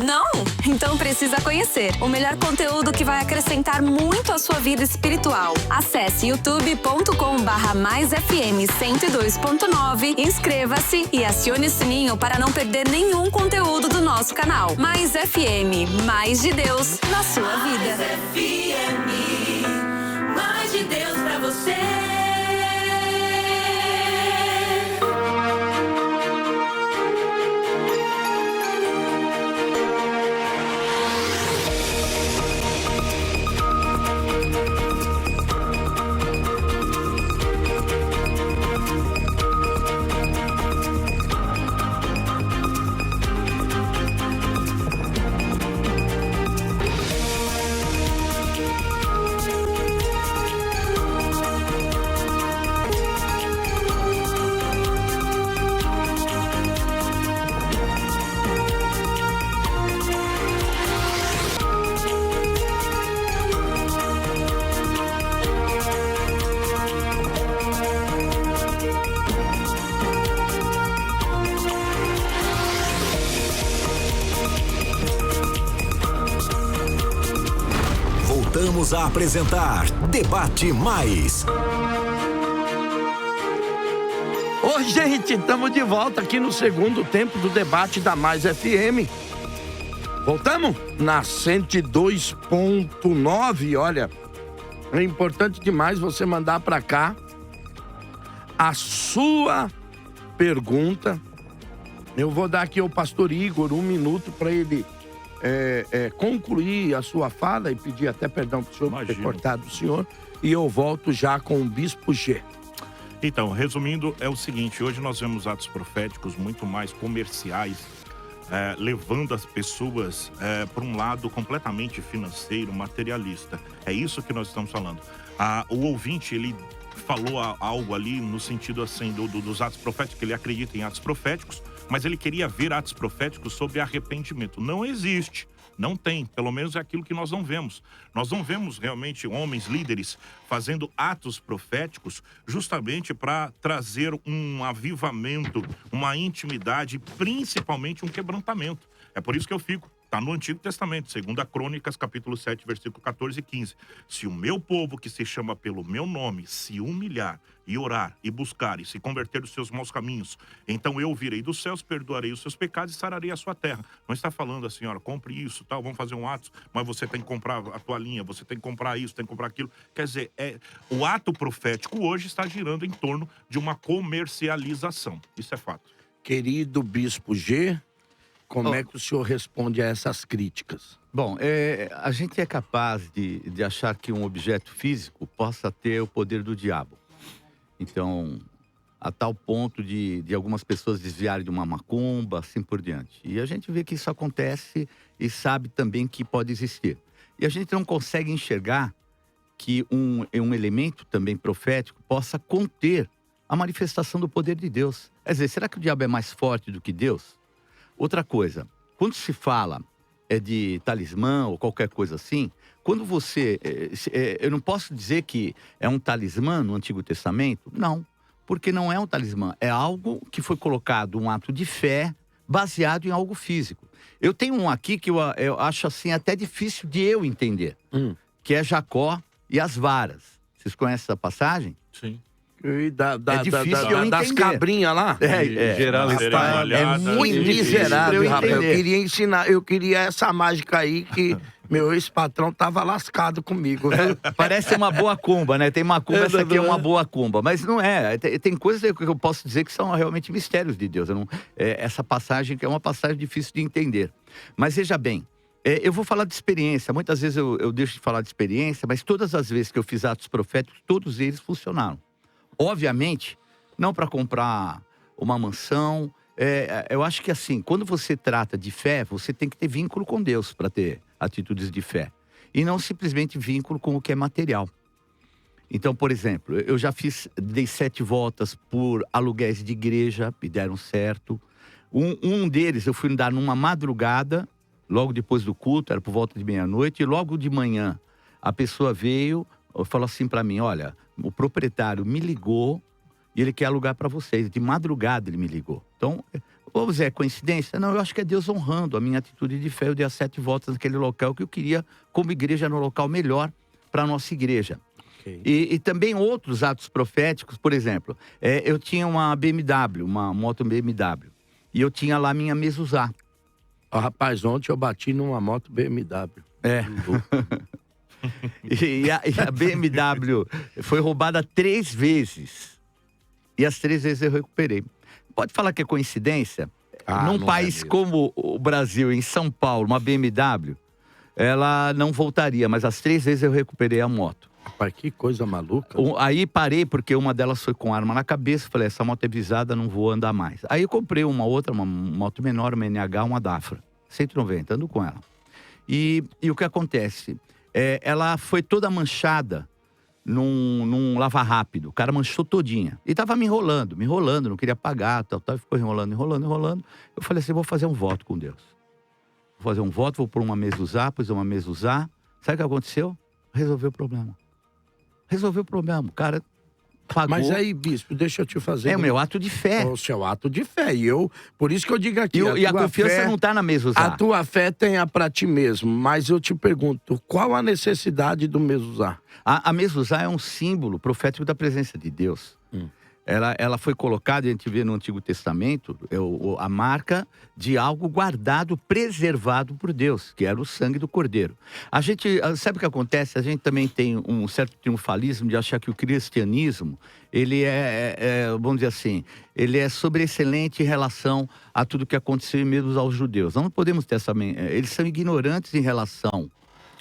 Não? Então precisa conhecer o melhor conteúdo que vai acrescentar muito à sua vida espiritual. Acesse youtube.com/maisfm102.9, inscreva-se e acione o sininho para não perder nenhum conteúdo do nosso canal. Mais FM, mais de Deus na sua vida. Mais FM, mais de Deus pra você. Voltamos a apresentar Debate Mais. Ô, gente, estamos de volta aqui no segundo tempo do debate da Mais FM. Voltamos? Na 102.9, olha, é importante demais você mandar para cá a sua pergunta. Eu vou dar aqui ao pastor Igor 1 minuto para ele concluir a sua fala e pedir até perdão para o senhor por ter cortado o senhor. E eu volto já com o Bispo G. Então, resumindo, é o seguinte: hoje nós vemos atos proféticos muito mais comerciais, levando as pessoas para um lado completamente financeiro, materialista. É isso que nós estamos falando. O ouvinte, ele falou algo ali no sentido assim dos atos proféticos, que ele acredita em atos proféticos, mas ele queria ver atos proféticos sobre arrependimento. Não existe. Não tem, pelo menos é aquilo que nós não vemos. Nós não vemos realmente homens, líderes, fazendo atos proféticos justamente para trazer um avivamento, uma intimidade, principalmente um quebrantamento. É por isso que eu fico. Está no Antigo Testamento, 2 Crônicas, capítulo 7, versículo 14 e 15. Se o meu povo, que se chama pelo meu nome, se humilhar e orar e buscar e se converter dos seus maus caminhos, então eu virei dos céus, perdoarei os seus pecados e sararei a sua terra. Não está falando assim, olha, compre isso, tal, vamos fazer um ato, mas você tem que comprar a toalhinha, você tem que comprar isso, tem que comprar aquilo. Quer dizer, o ato profético hoje está girando em torno de uma comercialização. Isso é fato. Querido Bispo G, como é que o senhor responde a essas críticas? Bom, a gente é capaz de achar que um objeto físico possa ter o poder do diabo. Então, a tal ponto de algumas pessoas desviarem de uma macumba, assim por diante. E a gente vê que isso acontece e sabe também que pode existir. E a gente não consegue enxergar que um elemento também profético possa conter a manifestação do poder de Deus. Quer dizer, será que o diabo é mais forte do que Deus? Outra coisa, quando se fala de talismã ou qualquer coisa assim, quando você... eu não posso dizer que é um talismã no Antigo Testamento, não, porque não é um talismã, é algo que foi colocado, um ato de fé baseado em algo físico. Eu tenho um aqui que eu acho assim até difícil de eu entender, que é Jacó e as varas. Vocês conhecem essa passagem? Sim. E É difícil eu das entender. cabrinhas lá. Geral Rapaz, é muito miserável, rapaz. Eu queria ensinar, eu queria essa mágica aí que meu ex-patrão tava lascado comigo. Parece uma boa cumba, né? Tem macumba, essa aqui é uma boa cumba. Mas não é. Tem coisas que eu posso dizer que são realmente mistérios de Deus. Essa passagem que é uma passagem difícil de entender. Mas veja bem, eu vou falar de experiência. Muitas vezes eu deixo de falar de experiência, mas todas as vezes que eu fiz atos proféticos, todos eles funcionaram. Obviamente, não para comprar uma mansão. Eu acho que assim, quando você trata de fé, você tem que ter vínculo com Deus para ter atitudes de fé. E não simplesmente vínculo com o que é material. Então, por exemplo, eu já dei 7 voltas por aluguéis de igreja, me deram certo. Um deles eu fui dar numa madrugada, logo depois do culto, era por volta de meia-noite, e logo de manhã a pessoa veio e falou assim para mim, olha, o proprietário me ligou e ele quer alugar para vocês. De madrugada ele me ligou. Então, ô Zé, coincidência? Não, eu acho que é Deus honrando a minha atitude de fé. Eu dei as 7 voltas naquele local que eu queria, como igreja, no local melhor para a nossa igreja. Okay. E também outros atos proféticos, por exemplo, eu tinha uma BMW, uma moto BMW, e eu tinha lá minha mezuzá. Rapaz, ontem eu bati numa moto BMW. E a BMW foi roubada 3 vezes. E as 3 vezes eu recuperei. Pode falar que é coincidência? Num país como o Brasil, em São Paulo, uma BMW, ela não voltaria, mas as 3 vezes eu recuperei a moto. Rapaz, que coisa maluca. Aí parei, porque uma delas foi com arma na cabeça. Falei, essa moto é visada, não vou andar mais. Aí eu comprei uma outra, uma moto menor, uma NH, uma Dafra. 190, ando com ela. E o que acontece? Ela foi toda manchada num lava rápido. O cara manchou todinha. E tava me enrolando, não queria pagar, tal. Ficou enrolando. Eu falei assim, vou fazer um voto com Deus. Vou fazer um voto, vou pôr uma mezuzá, pus uma mezuzá. Sabe o que aconteceu? Resolveu o problema. O cara pagou. Mas aí, bispo, deixa eu te fazer... É o meu ato de fé. É o seu ato de fé. E por isso que eu digo aqui... E a confiança não está na mezuzá. A tua fé tem para ti mesmo. Mas eu te pergunto, qual a necessidade do mezuzá? A mezuzá é um símbolo profético da presença de Deus. Ela foi colocada, a gente vê no Antigo Testamento, a marca de algo guardado, preservado por Deus, que era o sangue do Cordeiro. A gente, sabe o que acontece? A gente também tem um certo triunfalismo de achar que o cristianismo, ele vamos dizer assim, ele é sobreexcelente em relação a tudo que aconteceu e mesmo aos judeus. Não podemos ter essa... Eles são ignorantes em relação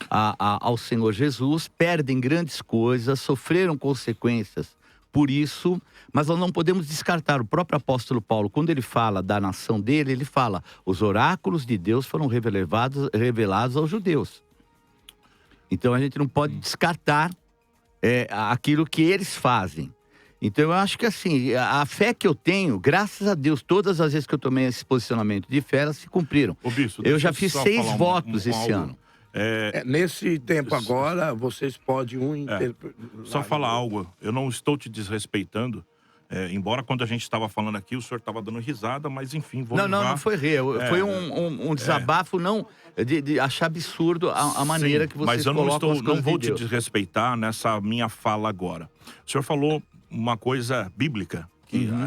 ao Senhor Jesus, perdem grandes coisas, sofreram consequências por isso, mas nós não podemos descartar. O próprio apóstolo Paulo, quando ele fala da nação dele, ele fala, os oráculos de Deus foram revelados aos judeus. Então a gente não pode descartar aquilo que eles fazem. Então eu acho que assim, a fé que eu tenho, graças a Deus, todas as vezes que eu tomei esse posicionamento de fé, elas se cumpriram. Bispo, eu já fiz 6 votos esse ano. Nesse tempo agora, vocês podem Só falar algo, eu não estou te desrespeitando, embora quando a gente estava falando aqui, o senhor estava dando risada, mas enfim, vou Não foi foi um desabafo de achar absurdo a maneira que vocês colocam as coisas de Deus. Não vou te desrespeitar nessa minha fala agora. O senhor falou uma coisa bíblica,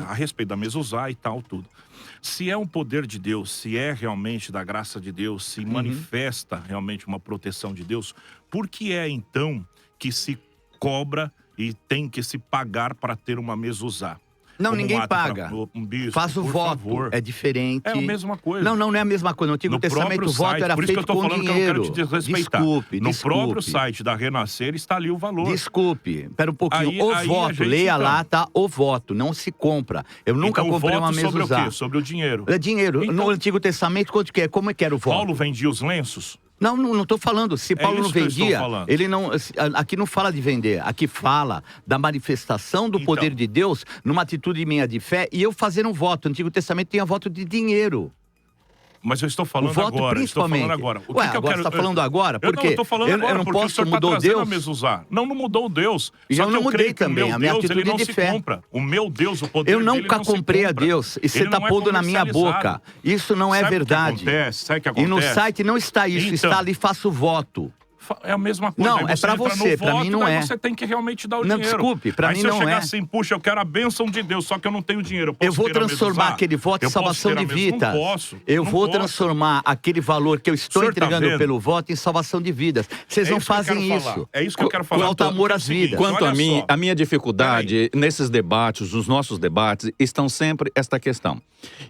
a respeito da mezuzá e tal, tudo. Se é um poder de Deus, se é realmente da graça de Deus, se manifesta realmente uma proteção de Deus, por que é então que se cobra e tem que se pagar para ter uma mezuzá? Não, ninguém paga. Bispo, faz o voto, favor. É diferente. É a mesma coisa. Não é a mesma coisa. No Antigo Testamento o voto era feito com dinheiro. Por isso que eu tô falando que eu não quero te desrespeitar. Desculpe. No próprio site da Renascer está ali o valor. Desculpe, espera um pouquinho. O voto, leia lá, tá? O voto, não se compra. Eu nunca comprei uma mezuzá. Sobre o quê? Sobre o dinheiro. É dinheiro. Então, no Antigo Testamento, quanto que é? Como é que era o voto? Paulo vendia os lenços? Não estou falando. Se Paulo não vendia, ele não. Aqui não fala de vender. Aqui fala da manifestação do poder de Deus numa atitude minha de fé e eu fazer um voto. O Antigo Testamento tinha voto de dinheiro. Mas eu estou falando o voto, agora. Principalmente. Estou falando agora. O que que agora você está falando agora? Porque eu não estou falando agora, eu não porque posso, o senhor mudou tá trazendo Deus. a mezuzá. Não mudou Deus. E Só eu que não mudei também. A minha Deus, atitude ele não de se fé. compra. O meu Deus, o poder eu dele nunca não se comprei a compra. Deus. E você está não é pondo na minha boca. Isso não é Sabe verdade. Sabe o que acontece? E no site não está isso. Então, está ali, faço voto. É a mesma coisa. Não, Aí é pra entra no você, pra voto, mim não daí é. você tem que realmente dar o Não, dinheiro. desculpe, pra aí mim se eu não chegar é. assim, puxa, eu quero a bênção de Deus, só que eu não tenho dinheiro. Eu vou transformar aquele voto em salvação de vidas. Eu vou transformar aquele valor que eu estou entregando pelo voto em salvação de vidas. Vocês não fazem isso. É isso que eu quero falar. Falta amor às vidas. Quanto a mim, a minha dificuldade nesses debates, nos nossos debates, estão sempre esta questão.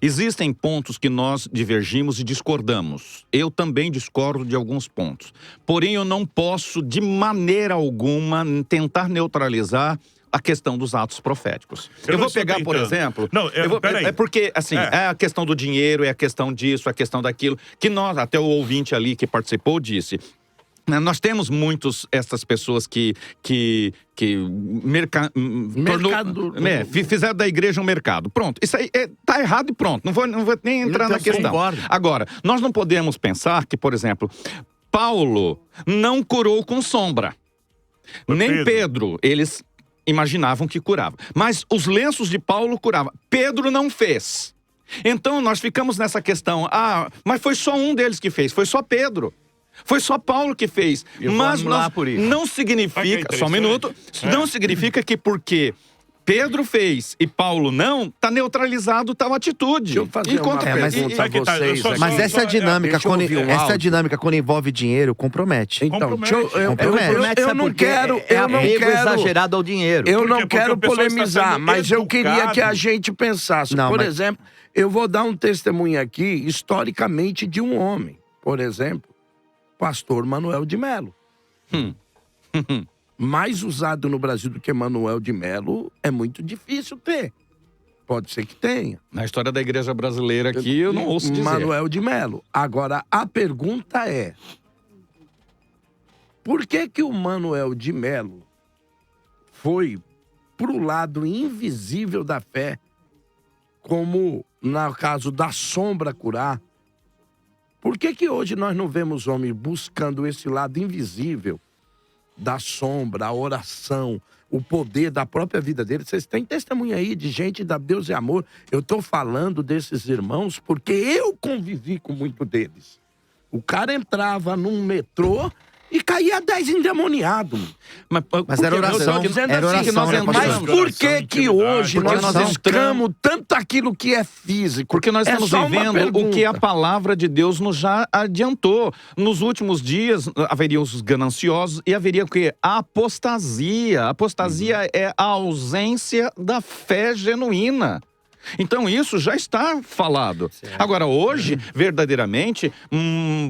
Existem pontos que nós divergimos e discordamos. Eu também discordo de alguns pontos. Porém, eu não posso, de maneira alguma, tentar neutralizar a questão dos atos proféticos. Eu vou pegar, por exemplo... Não, é porque, assim, é a questão do dinheiro, é a questão disso, é a questão daquilo, que nós, até o ouvinte ali que participou disse... Nós temos essas pessoas que fizeram da igreja um mercado. Pronto, isso aí tá errado e pronto. Não vou nem entrar na questão. Concordo. Agora, nós não podemos pensar que, por exemplo, Paulo não curou com sombra. Nem Pedro, eles imaginavam que curava. Mas os lenços de Paulo curavam. Pedro não fez. Então, nós ficamos nessa questão. Mas foi só um deles que fez, foi só Pedro. Foi só Paulo que fez. Mas não significa, só um minuto, não significa que porque Pedro fez e Paulo não, tá neutralizado tal atitude. Deixa eu fazer uma pergunta a vocês. Mas essa dinâmica, quando envolve dinheiro, compromete. Então, eu não quero... exagerado ao dinheiro. Eu não quero polemizar, mas eu queria que a gente pensasse. Por exemplo, eu vou dar um testemunho aqui, historicamente, de um homem. Por exemplo, Pastor Manuel de Melo. Mais usado no Brasil do que Manuel de Melo é muito difícil ter. Pode ser que tenha. Na história da igreja brasileira aqui, eu não ouço dizer. Manuel de Melo. Agora, a pergunta é... Por que o Manuel de Melo foi pro lado invisível da fé, como no caso da sombra curar? Por que hoje nós não vemos homens buscando esse lado invisível da sombra, a oração, o poder da própria vida deles? Vocês têm testemunho aí de gente da Deus e Amor. Eu tô falando desses irmãos porque eu convivi com muito deles. O cara entrava num metrô e caía 10 endemoniados. Mas era oração. Era oração, né, mas por que hoje nós buscamos tanto aquilo que é físico? Porque nós estamos vivendo o que a palavra de Deus nos já adiantou. Nos últimos dias haveria os gananciosos e haveria o quê? A apostasia. A apostasia é a ausência da fé genuína. Então isso já está falado. Agora hoje, verdadeiramente,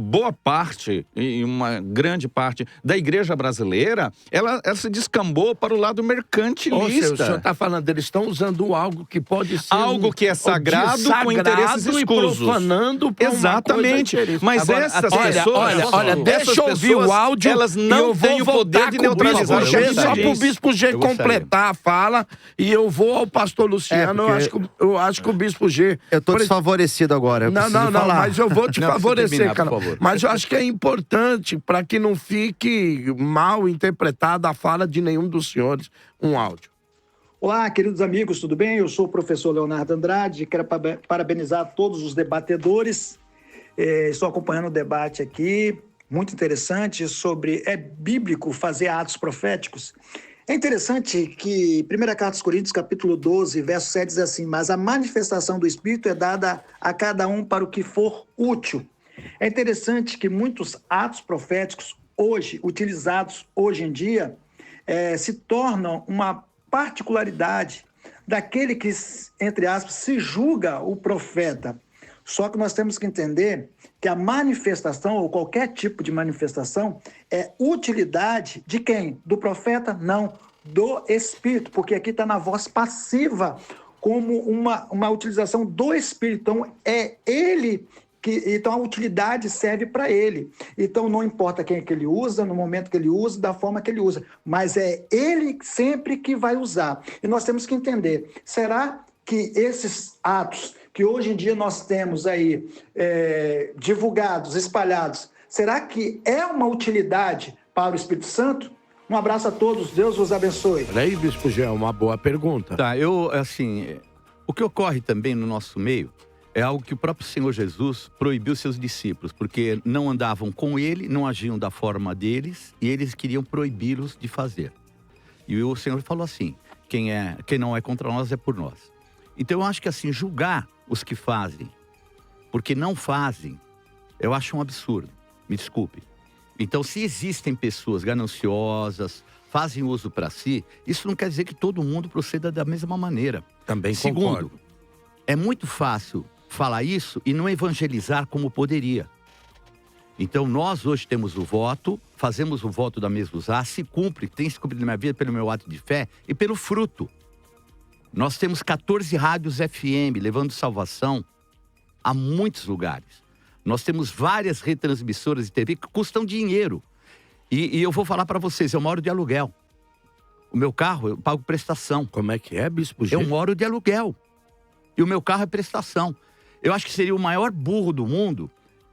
boa parte e uma grande parte da igreja brasileira, ela se descambou para o lado mercantilista. O senhor está falando, eles estão usando algo que pode ser algo que é sagrado com interesses escusos. E profanando por exatamente. Mas agora, essas pessoas... Olha, deixa eu ouvir o áudio. Elas não têm o poder de neutralizar. Só para o Bispo G completar a fala, e eu vou ao pastor Luciano, eu acho que o Bispo G... Eu tô desfavorecido agora. Não, mas eu vou te favorecer, cara. Mas eu acho que é importante para que não fique mal interpretada a fala de nenhum dos senhores. Um áudio. Olá, queridos amigos, tudo bem? Eu sou o professor Leonardo Andrade, quero parabenizar todos os debatedores. Estou acompanhando o debate aqui, muito interessante, sobre é bíblico fazer atos proféticos. É interessante que 1 Carta aos Coríntios, capítulo 12, verso 7, diz assim: mas a manifestação do Espírito é dada a cada um para o que for útil. É interessante que muitos atos proféticos hoje, utilizados hoje em dia, se tornam uma particularidade daquele que, entre aspas, se julga o profeta. Só que nós temos que entender que a manifestação, ou qualquer tipo de manifestação, é utilidade de quem? Do profeta? Não, do Espírito, porque aqui está na voz passiva, como uma utilização do Espírito. Então, é ele que... Então, a utilidade serve para ele. Então, não importa quem é que ele usa, no momento que ele usa, da forma que ele usa, mas é ele sempre que vai usar. E nós temos que entender, será que esses atos que hoje em dia nós temos aí divulgados, espalhados, será que é uma utilidade para o Espírito Santo? Um abraço a todos, Deus os abençoe. Olha aí, Bispo Gé, uma boa pergunta. Tá, o que ocorre também no nosso meio é algo que o próprio Senhor Jesus proibiu seus discípulos, porque não andavam com ele, não agiam da forma deles, e eles queriam proibi-los de fazer. E o Senhor falou assim, quem não é contra nós é por nós. Então eu acho que assim, julgar os que fazem, porque não fazem, eu acho um absurdo, me desculpe. Então se existem pessoas gananciosas, fazem uso para si, isso não quer dizer que todo mundo proceda da mesma maneira. Também Segundo, concordo. é muito fácil falar isso e não evangelizar como poderia. Então nós hoje temos o voto, fazemos o voto da mesa usar, se cumpre, tem se cumprido na minha vida pelo meu ato de fé e pelo fruto. Nós temos 14 rádios FM levando salvação a muitos lugares. Nós temos várias retransmissoras de TV que custam dinheiro. E eu vou falar para vocês, eu moro de aluguel. O meu carro, eu pago prestação. Como é que é, Bispo G? Eu moro de aluguel. E o meu carro é prestação. Eu acho que seria o maior burro do mundo.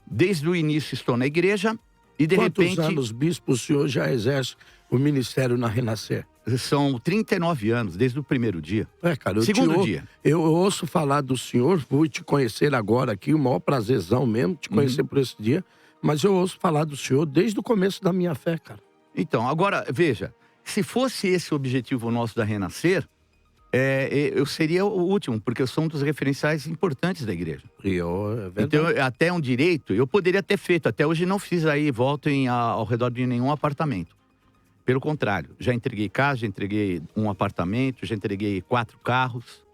Desde o início estou na igreja e de repente... Quantos anos, Bispo, o senhor já exerce o ministério na Renascer? São 39 anos, desde o primeiro dia. Cara, Segundo dia. Eu ouço falar do senhor, fui te conhecer agora aqui, o maior prazerzão mesmo, te conhecer por esse dia. Mas eu ouço falar do senhor desde o começo da minha fé, cara. Então, agora, veja, se fosse esse o objetivo nosso da Renascer, eu seria o último, porque eu sou um dos referenciais importantes da igreja. Então, até um direito, eu poderia ter feito. Até hoje não fiz aí, volto ao redor de nenhum apartamento. Pelo contrário, já entreguei casa, já entreguei um apartamento, já entreguei 4 carros.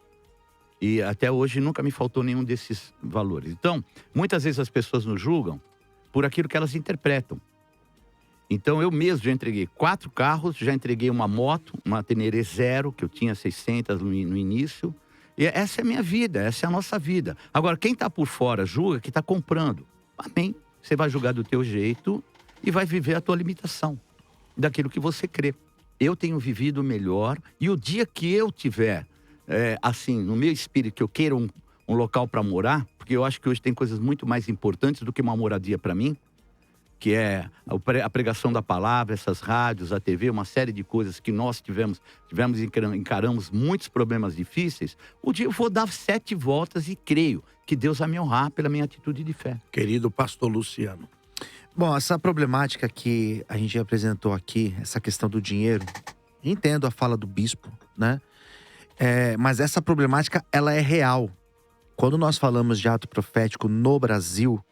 E até hoje nunca me faltou nenhum desses valores. Então, muitas vezes as pessoas nos julgam por aquilo que elas interpretam. Então, eu mesmo já entreguei 4 carros, já entreguei uma moto, uma Teneré 0, que eu tinha 600 no início. E essa é a minha vida, essa é a nossa vida. Agora, quem está por fora julga que está comprando. Amém. Você vai julgar do teu jeito e vai viver a tua limitação, daquilo que você crê. Eu tenho vivido melhor e o dia que eu tiver, assim, no meu espírito, que eu queira um local para morar, porque eu acho que hoje tem coisas muito mais importantes do que uma moradia para mim, que é a pregação da palavra, essas rádios, a TV, uma série de coisas que nós encaramos muitos problemas difíceis. Um dia eu vou dar 7 voltas e creio que Deus vai me honrar pela minha atitude de fé. Querido pastor Luciano. Bom, essa problemática que a gente apresentou aqui, essa questão do dinheiro, entendo a fala do bispo, né? Mas essa problemática, ela é real. Quando nós falamos de ato profético no Brasil,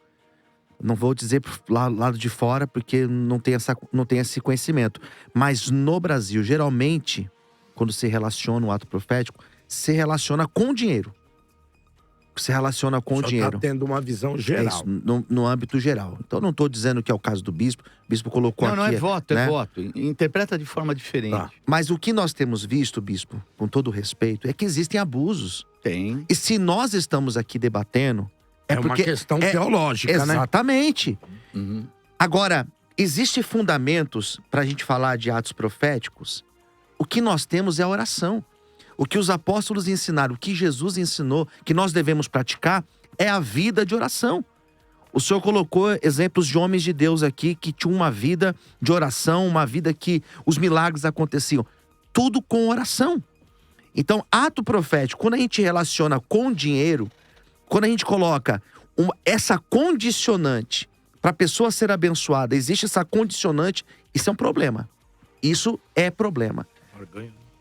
não vou dizer pro lado de fora, porque não tem esse conhecimento. Mas no Brasil, geralmente, quando se relaciona o ato profético, se relaciona com dinheiro. Se relaciona com o dinheiro. Está tendo uma visão geral. É isso, no âmbito geral. Então, não estou dizendo que é o caso do bispo. O bispo colocou aqui... Não é voto, né? É voto. Interpreta de forma diferente. Tá. Mas o que nós temos visto, bispo, com todo respeito, é que existem abusos. Tem. E se nós estamos aqui debatendo... É porque uma questão teológica, exatamente. né? Exatamente. Agora, existem fundamentos para a gente falar de atos proféticos? O que nós temos é a oração. O que os apóstolos ensinaram, o que Jesus ensinou, que nós devemos praticar, é a vida de oração. O senhor colocou exemplos de homens de Deus aqui que tinham uma vida de oração, uma vida que os milagres aconteciam. Tudo com oração. Então, ato profético, quando a gente relaciona com dinheiro, quando a gente coloca essa condicionante para a pessoa ser abençoada, existe essa condicionante, isso é um problema. Isso é problema.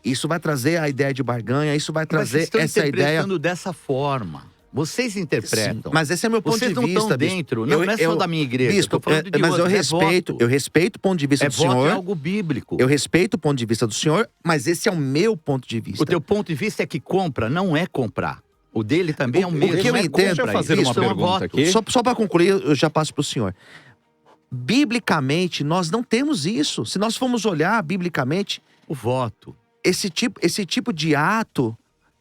Isso vai trazer a ideia de barganha, isso vai trazer essa ideia... Mas vocês estão interpretando dessa forma. Vocês interpretam. Sim, mas esse é meu ponto de vista. Vocês não estão dentro, não é só da minha igreja. Bispo, eu tô falando de mas outra, eu respeito o ponto de vista do senhor. Voto é algo bíblico. Eu respeito o ponto de vista do senhor, mas esse é o meu ponto de vista. O teu ponto de vista é que compra não é comprar. O dele também é o mesmo. O que eu entendo, deixa eu fazer uma pergunta aqui. Só para concluir, eu já passo para o senhor. Biblicamente, nós não temos isso. Se nós formos olhar biblicamente, o voto, esse tipo de ato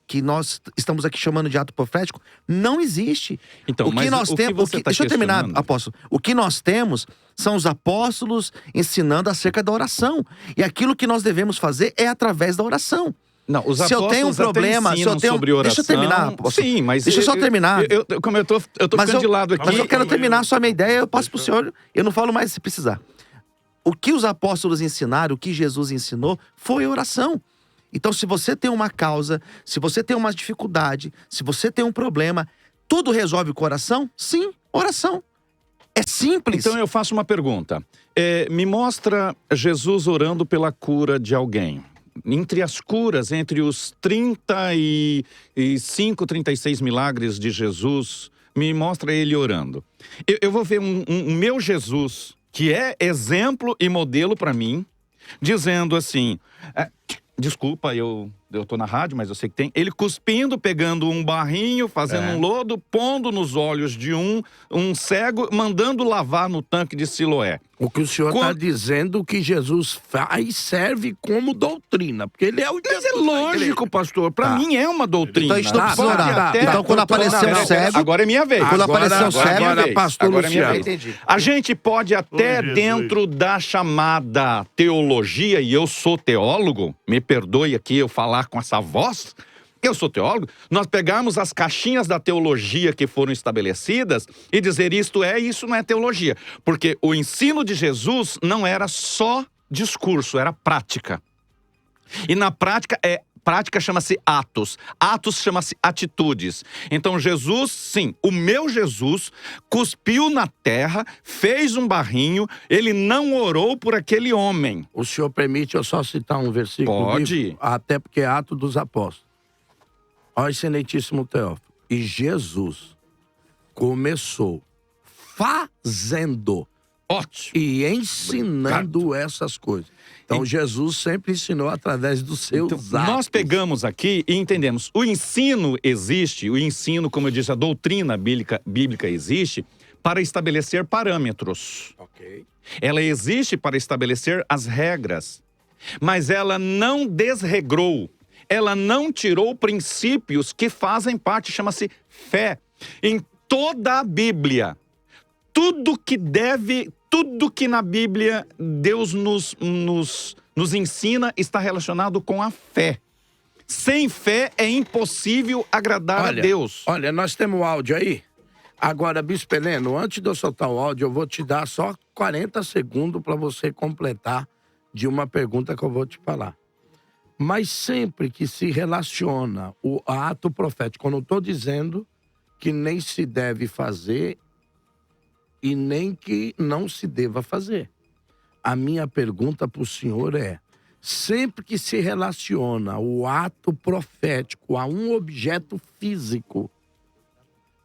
que nós estamos aqui chamando de ato profético, não existe. Então, o que nós temos, deixa eu terminar, apóstolo. O que nós temos são os apóstolos ensinando acerca da oração. E aquilo que nós devemos fazer é através da oração. Não, os se eu tenho um problema, se eu tenho sobre oração, deixa eu terminar. Sim, mas deixa eu só terminar. Eu tô ficando de lado aqui. Mas eu quero terminar só a minha ideia, eu passo pro senhor, eu não falo mais se precisar. O que os apóstolos ensinaram, o que Jesus ensinou, foi oração. Então, se você tem uma causa, se você tem uma dificuldade, se você tem um problema, Tudo resolve com oração? Sim, oração. É simples. Então eu faço uma pergunta. Me mostra Jesus orando pela cura de alguém. Entre as curas, entre os 35, 36 milagres de Jesus, me mostra ele orando. Eu vou ver um meu Jesus, que é exemplo e modelo para mim, dizendo assim... Desculpa, eu tô na rádio, mas eu sei que tem. Ele cuspindo, pegando um barrinho, fazendo um lodo, pondo nos olhos de um cego, mandando lavar no tanque de Siloé. O que o senhor está dizendo que Jesus faz serve como doutrina, porque ele é o Mas é lógico, pastor. Para mim é uma doutrina. Então a gente não precisa orar. Então quando aparecer um cego... Agora é minha vez. Quando aparecer um cego... Agora, pastor Luciano. A gente pode até dentro da chamada teologia, e eu sou teólogo, me perdoe aqui eu falar com essa voz, eu sou teólogo, nós pegarmos as caixinhas da teologia que foram estabelecidas e dizer isto é e isso não é teologia. Porque o ensino de Jesus não era só discurso, era prática. E na prática prática chama-se atos. Atos chama-se atitudes. Então Jesus, sim, o meu Jesus cuspiu na terra, fez um barrinho, ele não orou por aquele homem. O senhor permite eu só citar um versículo? Pode. Até porque é Atos dos Apóstolos. Ó, excelentíssimo Teófilo. E Jesus começou fazendo e ensinando essas coisas. Então, Jesus sempre ensinou através dos seus atos. Nós pegamos aqui e entendemos. O ensino existe, o ensino, como eu disse, a doutrina bíblica existe para estabelecer parâmetros. Ela existe para estabelecer as regras. Mas ela não desregrou. Ela não tirou princípios que fazem parte, chama-se fé. Em toda a Bíblia, tudo que na Bíblia Deus nos ensina está relacionado com a fé. Sem fé é impossível agradar a Deus. Olha, nós temos o áudio aí. Agora, Bispo Heleno, antes de eu soltar o áudio, eu vou te dar só 40 segundos para você completar de uma pergunta que eu vou te falar. Mas sempre que se relaciona o ato profético, eu não estou dizendo que nem se deve fazer e nem que não se deva fazer. A minha pergunta para o senhor é, sempre que se relaciona o ato profético a um objeto físico,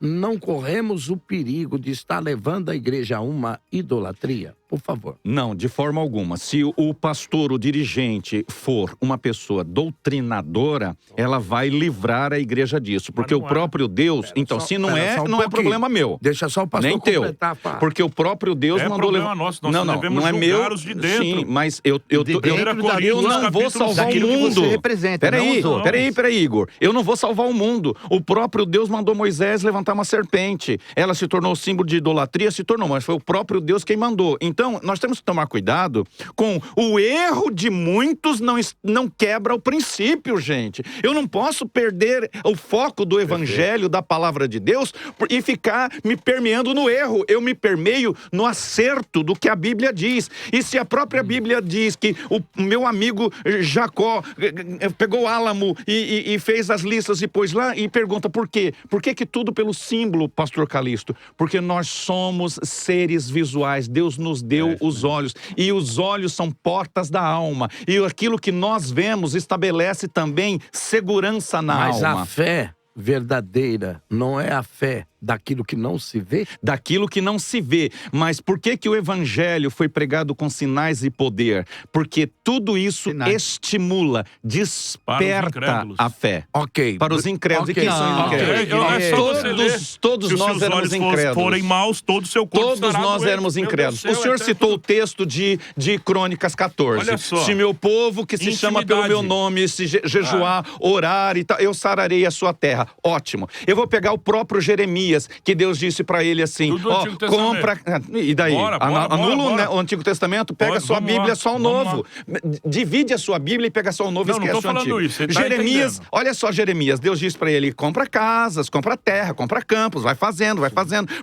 não corremos o perigo de estar levando a igreja a uma idolatria? Por favor. Não, de forma alguma. Se o pastor, o dirigente, for uma pessoa doutrinadora, ela vai livrar a igreja disso. Porque o próprio Deus... Então, se não é, não é problema meu. Deixa só o pastor nem teu. completar. Porque o próprio Deus mandou levar... Nosso, nós não é meu. De dentro. Sim, mas eu não vou salvar o mundo. Peraí, Igor. Eu não vou salvar o mundo. O próprio Deus mandou Moisés levantar uma serpente. Ela se tornou símbolo de idolatria, mas foi o próprio Deus quem mandou. Então, nós temos que tomar cuidado com o erro de muitos não quebra o princípio, gente. Eu não posso perder o foco do evangelho, da palavra de Deus, e ficar me permeando no erro. Eu me permeio no acerto do que a Bíblia diz. E se a própria Bíblia diz que o meu amigo Jacó pegou álamo e fez as listas e pôs lá, e pergunta por quê? Por que tudo pelo símbolo, pastor Calixto? Porque nós somos seres visuais. Deus nos deu os olhos. E os olhos são portas da alma. E aquilo que nós vemos estabelece também segurança na alma. Mas a fé verdadeira não é a fé daquilo que não se vê? Daquilo que não se vê. Mas por que o evangelho foi pregado com sinais e poder? Porque tudo isso estimula, desperta a fé. Ok. Para os incrédulos. E quem são os incrédulos? Todos nós éramos incrédulos. Forem maus, todo o seu corpo Todos nós éramos incrédulos. O senhor citou o texto de Crônicas 14. Olha só. Se meu povo que se chama pelo meu nome, se jejuar, orar e tal, eu sararei a sua terra. Ótimo. Eu vou pegar o próprio Jeremias. Jeremias, que Deus disse para ele assim, Tudo ó, Antigo Testamento. compra... E daí? Bora. Anula o Antigo Testamento, pega Pode, a sua vamos Bíblia, lá, só o vamos Novo. Divide a sua Bíblia e pega só o Novo e Não, não esquece tô o Antigo. falando isso, você tá Jeremias, entendendo. olha só Jeremias, Deus disse para ele, compra casas, compra terra, compra campos, vai fazendo,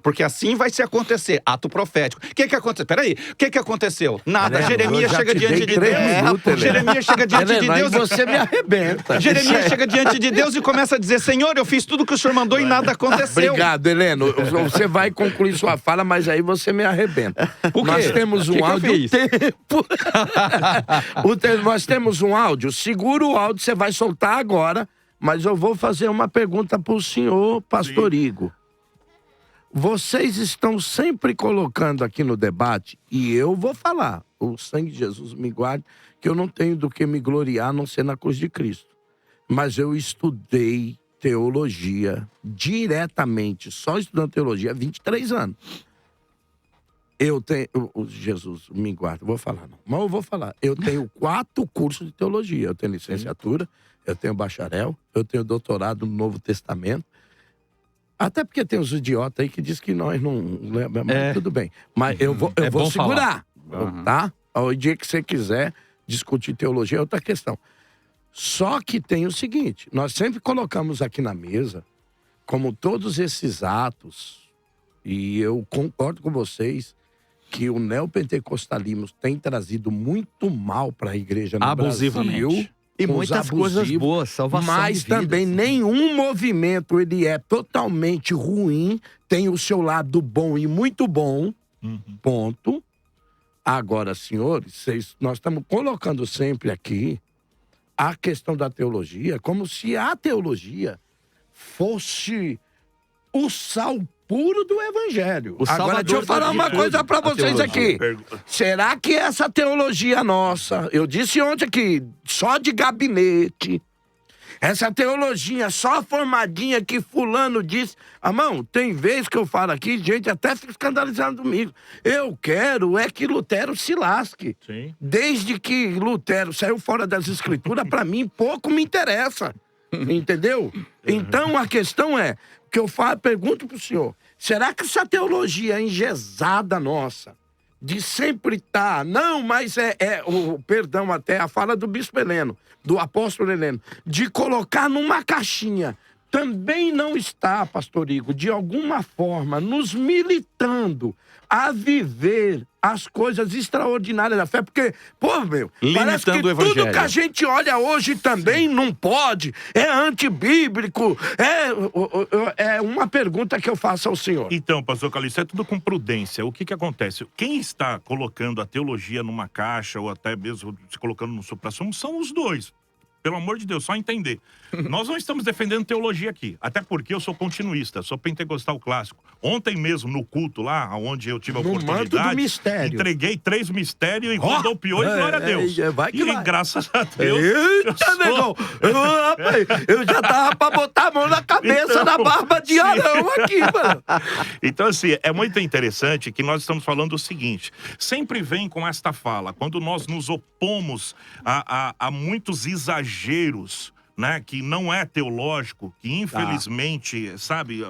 porque assim vai se acontecer, ato profético. O que aconteceu? Peraí, o que aconteceu? Nada, Jeremias chega diante de Deus. Jeremias chega diante de Deus. Você me arrebenta. Jeremias chega diante de Deus e começa a dizer, Senhor, eu fiz tudo que o Senhor mandou e nada aconteceu. Obrigado, Heleno. Você vai concluir sua fala, mas aí você me arrebenta. Por quê? Nós temos um áudio. Nós temos um áudio. Segura o áudio, você vai soltar agora, mas eu vou fazer uma pergunta para o senhor, pastor Igor. Vocês estão sempre colocando aqui no debate, e eu vou falar, o sangue de Jesus me guarde, que eu não tenho do que me gloriar a não ser na cruz de Cristo. Mas eu estudei teologia diretamente, só estudando teologia há 23 anos. Eu tenho... Jesus, me guarda, vou falar não. Mas eu vou falar. Eu tenho 4 cursos de teologia. Eu tenho licenciatura, eu tenho bacharel, eu tenho doutorado no Novo Testamento. Até porque tem uns idiotas aí que dizem que nós não... Mas tudo bem. Mas eu vou segurar, tá? O dia que você quiser discutir teologia é outra questão. Só que tem o seguinte, nós sempre colocamos aqui na mesa, como todos esses atos, e eu concordo com vocês, que o neopentecostalismo tem trazido muito mal para a igreja no Abusivamente. Brasil. E muitas coisas boas, salvação Mas de vidas. também nenhum movimento ele é totalmente ruim, tem o seu lado bom e muito bom, ponto. Agora, senhores, nós estamos colocando sempre aqui a questão da teologia como se a teologia fosse o sal puro do evangelho. Agora, deixa eu falar uma coisa para vocês aqui. Será que essa teologia nossa, eu disse ontem aqui, só de gabinete, essa teologia só formadinha que fulano disse... Amão, tem vez que eu falo aqui, gente até fica escandalizando comigo. Eu quero é que Lutero se lasque. Sim. Desde que Lutero saiu fora das escrituras, para mim, pouco me interessa. Entendeu? Então, a questão é, que eu pergunto pro senhor, será que essa teologia engessada nossa, de sempre estar... Não, mas perdão, até a fala do bispo Heleno, do apóstolo Heleno, de colocar numa caixinha, também não está, pastor Igor, de alguma forma, nos militando a viver as coisas extraordinárias da fé, porque, parece que tudo que a gente olha hoje também não pode, é antibíblico, é uma pergunta que eu faço ao senhor. Então, pastor Calixto, é tudo com prudência. O que acontece? Quem está colocando a teologia numa caixa, ou até mesmo se colocando no suprassumo, são os dois. Pelo amor de Deus, só entender. Nós não estamos defendendo teologia aqui, até porque eu sou continuista, sou pentecostal clássico. Ontem mesmo, no culto lá, onde eu tive a oportunidade, do mistério. entreguei 3 mistérios e rodopiou, e glória a Deus. Graças a Deus. Eita, negão! Eu já tava pra botar a mão na cabeça da barba de Arão aqui, mano. Então, assim, é muito interessante que nós estamos falando o seguinte, sempre vem com esta fala, quando nós nos opomos a muitos exageros, né, que não é teológico, que infelizmente, sabe,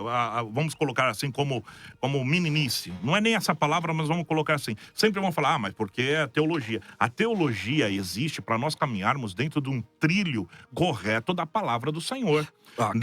vamos colocar assim como meninice. Não é nem essa palavra, mas vamos colocar assim. Sempre vão falar, mas porque é a teologia. A teologia existe para nós caminharmos dentro de um trilho correto da palavra do Senhor.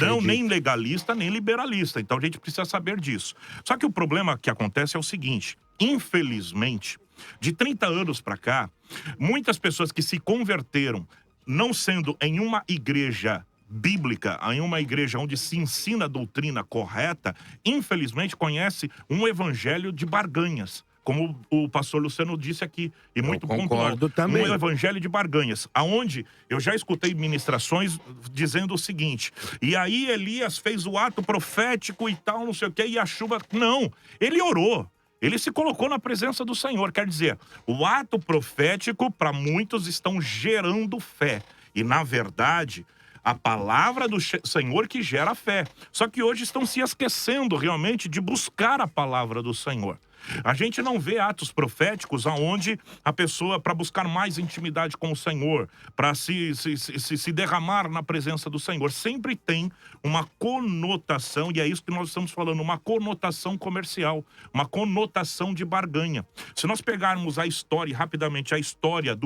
Não nem legalista, nem liberalista. Então a gente precisa saber disso. Só que o problema que acontece é o seguinte, infelizmente, de 30 anos para cá, muitas pessoas que se converteram não sendo em uma igreja bíblica, em uma igreja onde se ensina a doutrina correta, infelizmente conhece um evangelho de barganhas. Como o pastor Luciano disse aqui, e muito pontual. Também. Um evangelho de barganhas, aonde eu já escutei ministrações dizendo o seguinte, e aí Elias fez o ato profético e tal, não sei o quê, e a chuva... Não, ele orou. Ele se colocou na presença do Senhor. Quer dizer, o ato profético, para muitos, estão gerando fé. E, na verdade, a palavra do Senhor que gera fé. Só que hoje estão se esquecendo, realmente, de buscar a palavra do Senhor. A gente não vê atos proféticos aonde a pessoa, para buscar mais intimidade com o Senhor, para se derramar na presença do Senhor, sempre tem uma conotação, e é isso que nós estamos falando, uma conotação comercial, uma conotação de barganha. Se nós pegarmos a história, rapidamente, a história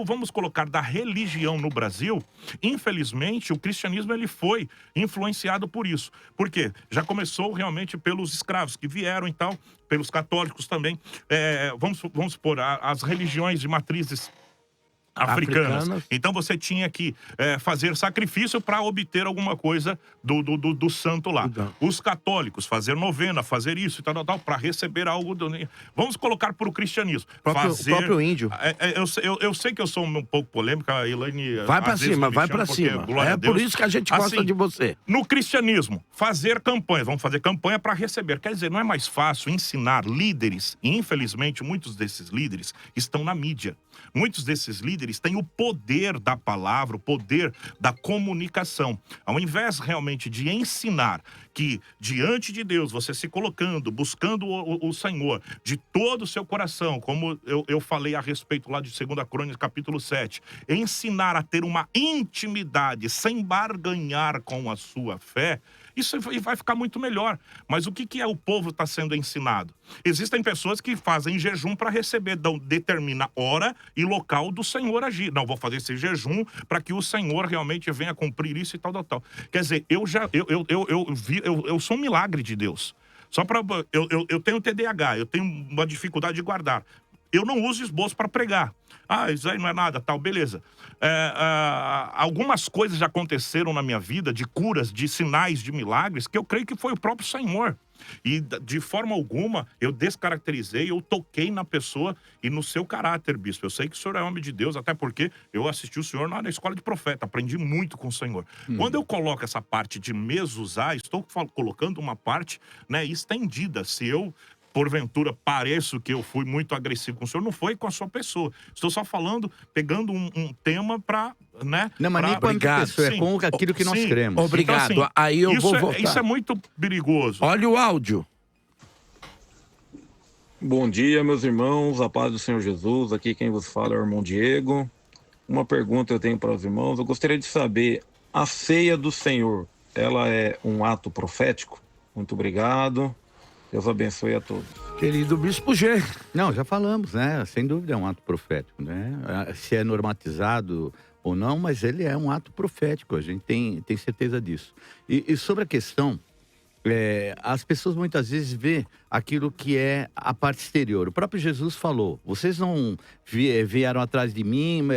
vamos colocar, da religião no Brasil, infelizmente, o cristianismo ele foi influenciado por isso. Por quê? Já começou realmente pelos escravos que vieram e tal, pelos católicos também. Vamos supor, as religiões de matrizes africanas. Então você tinha que fazer sacrifício para obter alguma coisa do santo lá. Os católicos, fazer novena, fazer isso e tal, para receber algo. Vamos colocar para o cristianismo. O próprio índio. Eu sei que eu sou um pouco polêmica, a Elaine. Vai para cima, vai para cima. É por isso que a gente gosta de você. No cristianismo, fazer campanhas. Vamos fazer campanha para receber. Quer dizer, não é mais fácil ensinar líderes, e infelizmente muitos desses líderes estão na mídia. Muitos desses líderes têm o poder da palavra, o poder da comunicação. Ao invés realmente de ensinar que diante de Deus, você se colocando, buscando o Senhor de todo o seu coração, como eu falei a respeito lá de 2 Crônicas, capítulo 7, ensinar a ter uma intimidade sem barganhar com a sua fé, isso vai ficar muito melhor. Mas o que o povo está sendo ensinado? Existem pessoas que fazem jejum para receber, determina hora e local do Senhor agir. Não, vou fazer esse jejum para que o Senhor realmente venha cumprir isso e tal. Quer dizer, eu sou um milagre de Deus. Eu tenho TDAH, eu tenho uma dificuldade de guardar. Eu não uso esboço para pregar. Isso aí não é nada, tal, beleza. Algumas coisas já aconteceram na minha vida, de curas, de sinais, de milagres, que eu creio que foi o próprio Senhor. E de forma alguma eu descaracterizei, eu toquei na pessoa e no seu caráter, bispo. Eu sei que o senhor é homem de Deus, até porque eu assisti o senhor na escola de profeta, aprendi muito com o Senhor. Quando eu coloco essa parte de mezuzá, estou colocando uma parte, né, estendida. Se eu porventura pareço que eu fui muito agressivo com o senhor, não foi com a sua pessoa. Estou só falando, pegando um tema para, né? Não, mas nem com a pessoa, é com aquilo que nós cremos. Obrigado. Então, assim, aí eu vou voltar. Isso é muito perigoso. Olha o áudio. Bom dia, meus irmãos, a paz do Senhor Jesus. Aqui quem vos fala é o irmão Diego. Uma pergunta eu tenho para os irmãos. Eu gostaria de saber, a ceia do Senhor, ela é um ato profético? Muito obrigado. Deus abençoe a todos. Querido Bispo G. Não, já falamos, né? Sem dúvida é um ato profético, né? Se é normatizado ou não, mas ele é um ato profético, a gente tem certeza disso. E sobre a questão, as pessoas muitas vezes vê aquilo que é a parte exterior. O próprio Jesus falou, vocês não vieram atrás de mim,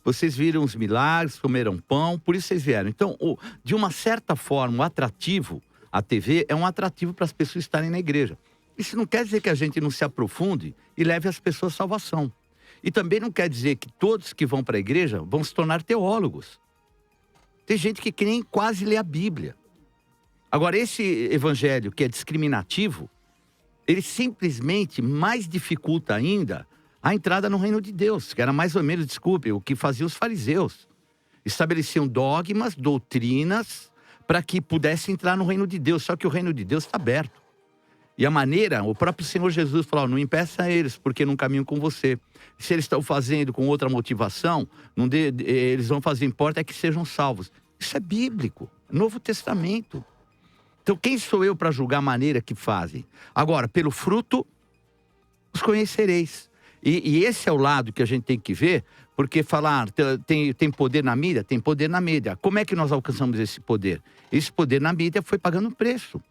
vocês viram os milagres, comeram pão, por isso vocês vieram. Então, de uma certa forma, o atrativo, a TV é um atrativo para as pessoas estarem na igreja. Isso não quer dizer que a gente não se aprofunde e leve as pessoas à salvação. E também não quer dizer que todos que vão para a igreja vão se tornar teólogos. Tem gente que nem quase lê a Bíblia. Agora, esse evangelho que é discriminativo, ele simplesmente mais dificulta ainda a entrada no reino de Deus, que era mais ou menos, desculpe, o que faziam os fariseus. Estabeleciam dogmas, doutrinas, para que pudesse entrar no reino de Deus. Só que o reino de Deus está aberto. E a maneira, o próprio Senhor Jesus falou, não impeça eles, porque não caminham com você. Se eles estão fazendo com outra motivação, eles vão fazer, importa é que sejam salvos. Isso é bíblico, Novo Testamento. Então quem sou eu para julgar a maneira que fazem? Agora, pelo fruto, os conhecereis. E esse é o lado que a gente tem que ver, porque falar tem poder na mídia? Tem poder na mídia. Como é que nós alcançamos esse poder? Esse poder na mídia foi pagando preço.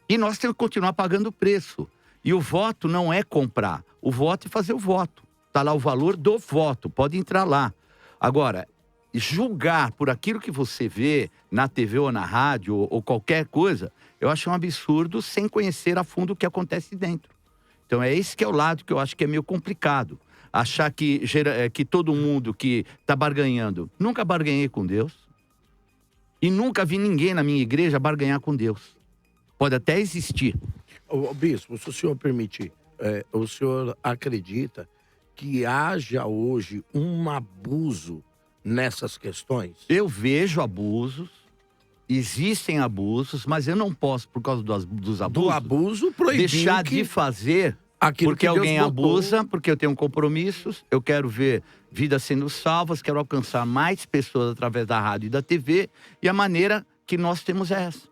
E nós temos que continuar pagando preço. E o voto não é comprar. O voto é fazer o voto. Está lá o valor do voto. Pode entrar lá. Agora, julgar por aquilo que você vê na TV ou na rádio ou qualquer coisa, eu acho um absurdo sem conhecer a fundo o que acontece dentro. Então é esse que é o lado que eu acho que é meio complicado. Achar que todo mundo que está barganhando, nunca barganhei com Deus. E nunca vi ninguém na minha igreja barganhar com Deus. Pode até existir. Bispo, se o senhor permitir, o senhor acredita que haja hoje um abuso nessas questões? Eu vejo abusos. Existem abusos, mas eu não posso, por causa dos abusos, Do abuso, proibir deixar que de fazer aquilo porque que Deus alguém botou. abusa, porque eu tenho compromissos, eu quero ver vidas sendo salvas, quero alcançar mais pessoas através da rádio e da TV, e a maneira que nós temos é essa,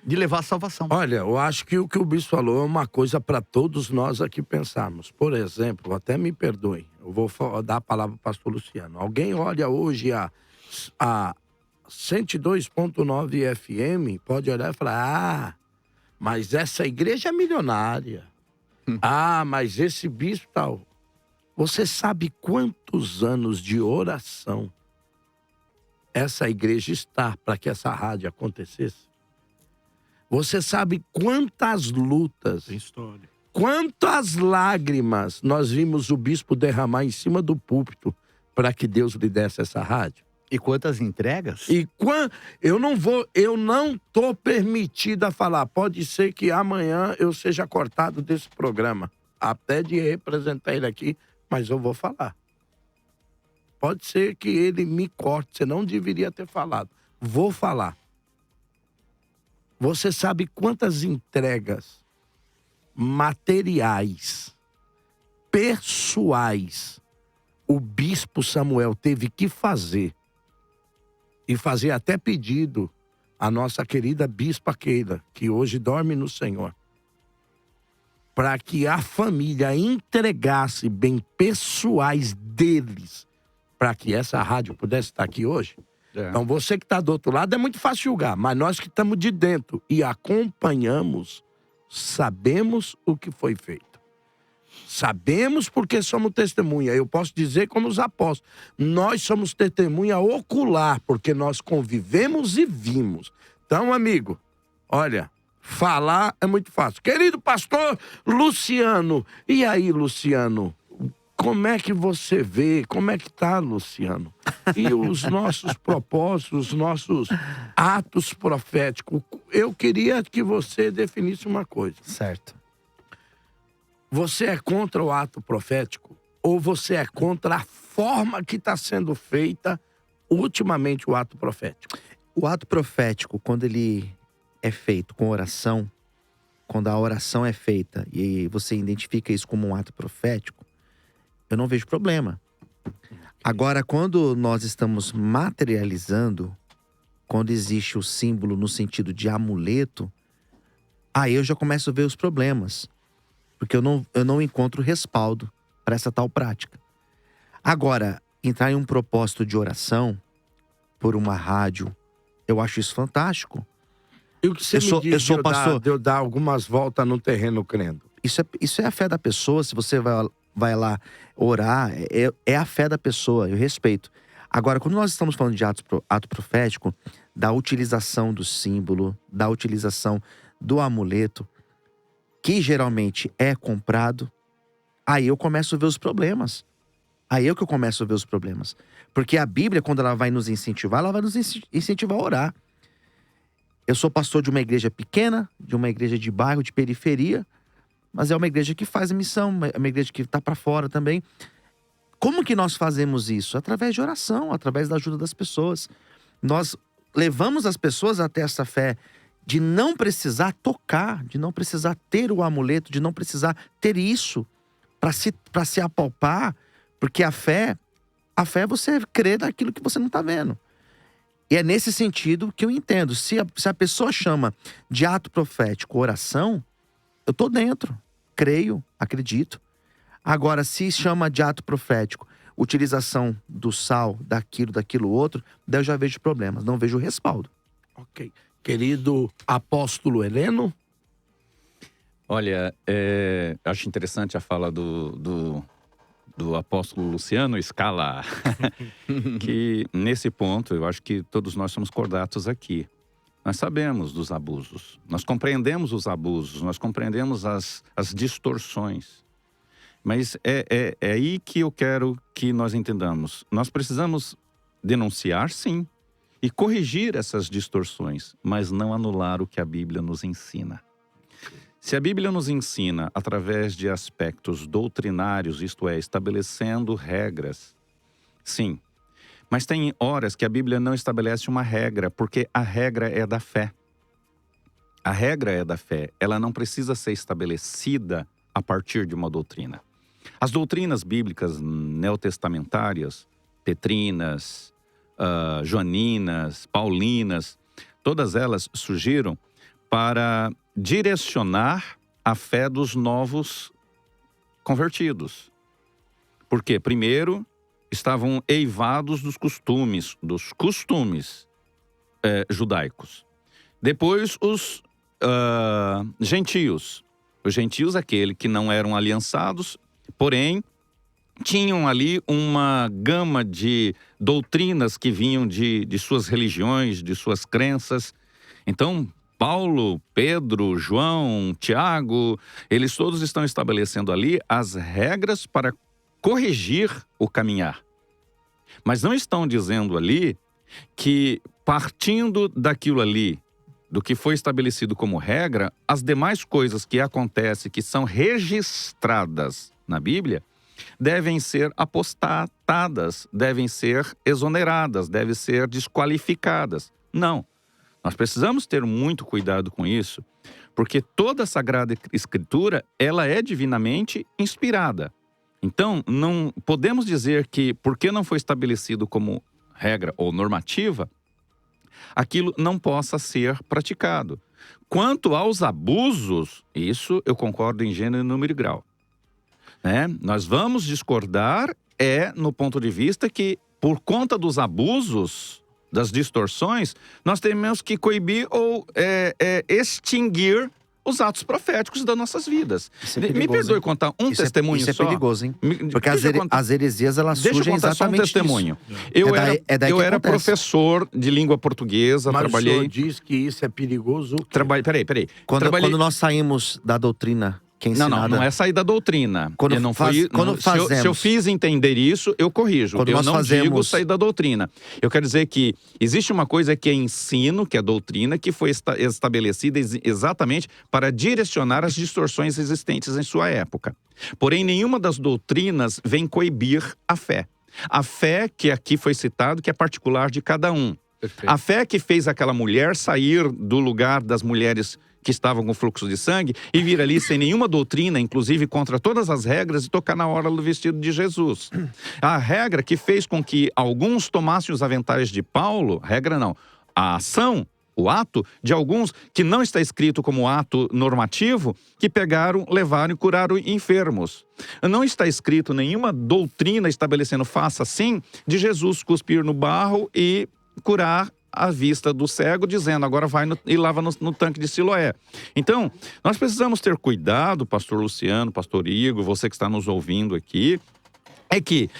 de levar a salvação. Olha, eu acho que o que o bispo falou é uma coisa para todos nós aqui pensarmos. Por exemplo, até me perdoem, eu vou dar a palavra para o pastor Luciano. Alguém olha hoje a 102.9 FM, pode olhar e falar, mas essa igreja é milionária. Mas esse bispo tal. Você sabe quantos anos de oração essa igreja está para que essa rádio acontecesse? Você sabe quantas lutas, quantas lágrimas nós vimos o bispo derramar em cima do púlpito para que Deus lhe desse essa rádio? E quantas entregas? Eu não tô permitido a falar. Pode ser que amanhã eu seja cortado desse programa. Até de representar ele aqui, mas eu vou falar. Pode ser que ele me corte. Você não deveria ter falado. Vou falar. Você sabe quantas entregas materiais, pessoais, o bispo Samuel teve que fazer? E fazer até pedido à nossa querida bispa Keila, que hoje dorme no Senhor, para que a família entregasse bem pessoais deles, para que essa rádio pudesse estar aqui hoje. Então você que está do outro lado é muito fácil julgar, mas nós que estamos de dentro e acompanhamos, sabemos o que foi feito. Sabemos porque somos testemunha. Eu posso dizer como os apóstolos. Nós somos testemunha ocular, porque nós convivemos e vimos. Então, amigo, olha, falar é muito fácil. Querido pastor Luciano. E aí, Luciano? Como é que você vê? Como é que tá, Luciano? E os nossos propósitos, os nossos atos proféticos. Eu queria que você definisse uma coisa. Certo. Você é contra o ato profético? Ou você é contra a forma que está sendo feita ultimamente o ato profético? O ato profético, quando ele é feito com oração, quando a oração é feita e você identifica isso como um ato profético, eu não vejo problema. Agora, quando nós estamos materializando, quando existe o símbolo no sentido de amuleto, aí eu já começo a ver os problemas. Porque eu não encontro respaldo para essa tal prática. Agora, entrar em um propósito de oração por uma rádio, eu acho isso fantástico. E o que você me diz de eu dar algumas voltas no terreno crendo? Isso é a fé da pessoa. Se você vai lá orar, é a fé da pessoa, eu respeito. Agora, quando nós estamos falando de ato profético, da utilização do símbolo, da utilização do amuleto, que geralmente é comprado, aí eu começo a ver os problemas. Aí eu começo a ver os problemas. Porque a Bíblia, quando ela vai nos incentivar, ela vai nos incentivar a orar. Eu sou pastor de uma igreja pequena, de uma igreja de bairro, de periferia, mas é uma igreja que faz a missão, é uma igreja que está para fora também. Como que nós fazemos isso? Através de oração, através da ajuda das pessoas. Nós levamos as pessoas até essa fé de não precisar tocar, de não precisar ter o amuleto, de não precisar ter isso para se apalpar, porque a fé é você crer naquilo que você não está vendo. E é nesse sentido que eu entendo. Se a pessoa chama de ato profético oração, eu tô dentro, creio, acredito. Agora, se chama de ato profético utilização do sal, daquilo outro, daí eu já vejo problemas, não vejo respaldo. Ok. Querido apóstolo Heleno? Olha, acho interessante a fala do apóstolo Luciano Scala, que nesse ponto eu acho que todos nós somos cordatos aqui. Nós sabemos dos abusos, nós compreendemos os abusos, nós compreendemos as distorções. Mas é aí que eu quero que nós entendamos. Nós precisamos denunciar, sim, e corrigir essas distorções, mas não anular o que a Bíblia nos ensina. Se a Bíblia nos ensina através de aspectos doutrinários, isto é, estabelecendo regras, sim, Mas tem horas que a Bíblia não estabelece uma regra, porque a regra é da fé. A regra é da fé, ela não precisa ser estabelecida a partir de uma doutrina. As doutrinas bíblicas neotestamentárias, petrinas, joaninas, paulinas, todas elas surgiram para direcionar a fé dos novos convertidos. Porque, primeiro, estavam eivados dos costumes judaicos. Depois, os gentios. Os gentios, aqueles que não eram aliançados, porém, tinham ali uma gama de doutrinas que vinham de suas religiões, de suas crenças. Então, Paulo, Pedro, João, Tiago, eles todos estão estabelecendo ali as regras para corrigir o caminhar. Mas não estão dizendo ali que, partindo daquilo ali, do que foi estabelecido como regra, as demais coisas que acontecem, que são registradas na Bíblia, devem ser apostatadas, devem ser exoneradas, devem ser desqualificadas. Não. Nós precisamos ter muito cuidado com isso, porque toda a Sagrada Escritura, ela é divinamente inspirada. Então, não podemos dizer que, porque não foi estabelecido como regra ou normativa, aquilo não possa ser praticado. Quanto aos abusos, isso eu concordo em gênero, número e grau. Nós vamos discordar no ponto de vista que, por conta dos abusos, das distorções, nós temos que coibir ou extinguir os atos proféticos das nossas vidas. Me perdoe contar um testemunho só. Isso é perigoso, hein? Porque as heresias, elas surgem exatamente disso. Deixa eu contar só um testemunho. Eu era professor de língua portuguesa, Mas trabalhei... o senhor diz que isso é perigoso? Peraí. Quando nós saímos da doutrina que é ensinada... Não é sair da doutrina. Se eu fiz entender isso, eu corrijo. Eu não digo sair da doutrina. Eu quero dizer que existe uma coisa que é ensino, que é doutrina, que foi estabelecida exatamente para direcionar as distorções existentes em sua época. Porém, nenhuma das doutrinas vem coibir a fé. A fé que aqui foi citado, que é particular de cada um. Perfeito. A fé que fez aquela mulher sair do lugar das mulheres que estavam com fluxo de sangue e vir ali sem nenhuma doutrina, inclusive contra todas as regras, e tocar na hora do vestido de Jesus. A regra que fez com que alguns tomassem os aventais de Paulo, regra não, a ação, o ato de alguns que não está escrito como ato normativo, que pegaram, levaram e curaram enfermos. Não está escrito nenhuma doutrina estabelecendo faça assim, de Jesus cuspir no barro e curar a vista do cego, dizendo agora vai e lava no tanque de Siloé. Então, nós precisamos ter cuidado, pastor Luciano, pastor Igor, você que está nos ouvindo aqui, é que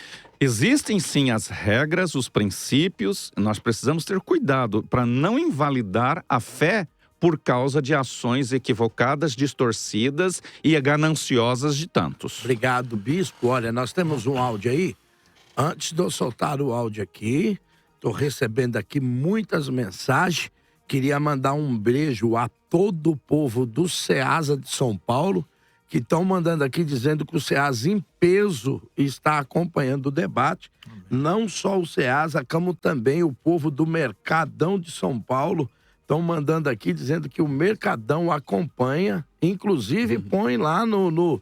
existem sim as regras, os princípios, nós precisamos ter cuidado para não invalidar a fé por causa de ações equivocadas, distorcidas e gananciosas de tantos. Obrigado, bispo. Olha, nós temos um áudio aí. Antes de eu soltar o áudio aqui, estou recebendo aqui muitas mensagens. Queria mandar um beijo a todo o povo do Ceasa de São Paulo, que estão mandando aqui dizendo que o Ceasa em peso está acompanhando o debate. Não só o Ceasa, como também o povo do Mercadão de São Paulo estão mandando aqui dizendo que o Mercadão acompanha, inclusive põe lá no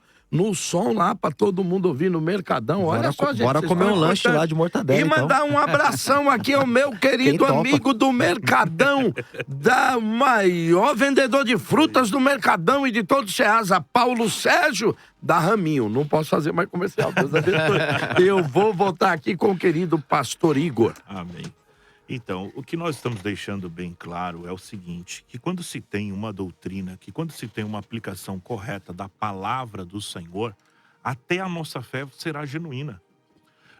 som lá para todo mundo ouvir no Mercadão. Olha só, gente. Bora comer um lanche lá de mortadela, e mandar um abração aqui ao meu querido amigo do Mercadão, da maior vendedor de frutas do Mercadão e de todo o Ceasa, Paulo Sérgio, da Raminho. Não posso fazer mais comercial, Deus abençoe. Eu vou voltar aqui com o querido pastor Igor. Amém. Então, o que nós estamos deixando bem claro é o seguinte, que quando se tem uma doutrina, que quando se tem uma aplicação correta da palavra do Senhor, até a nossa fé será genuína.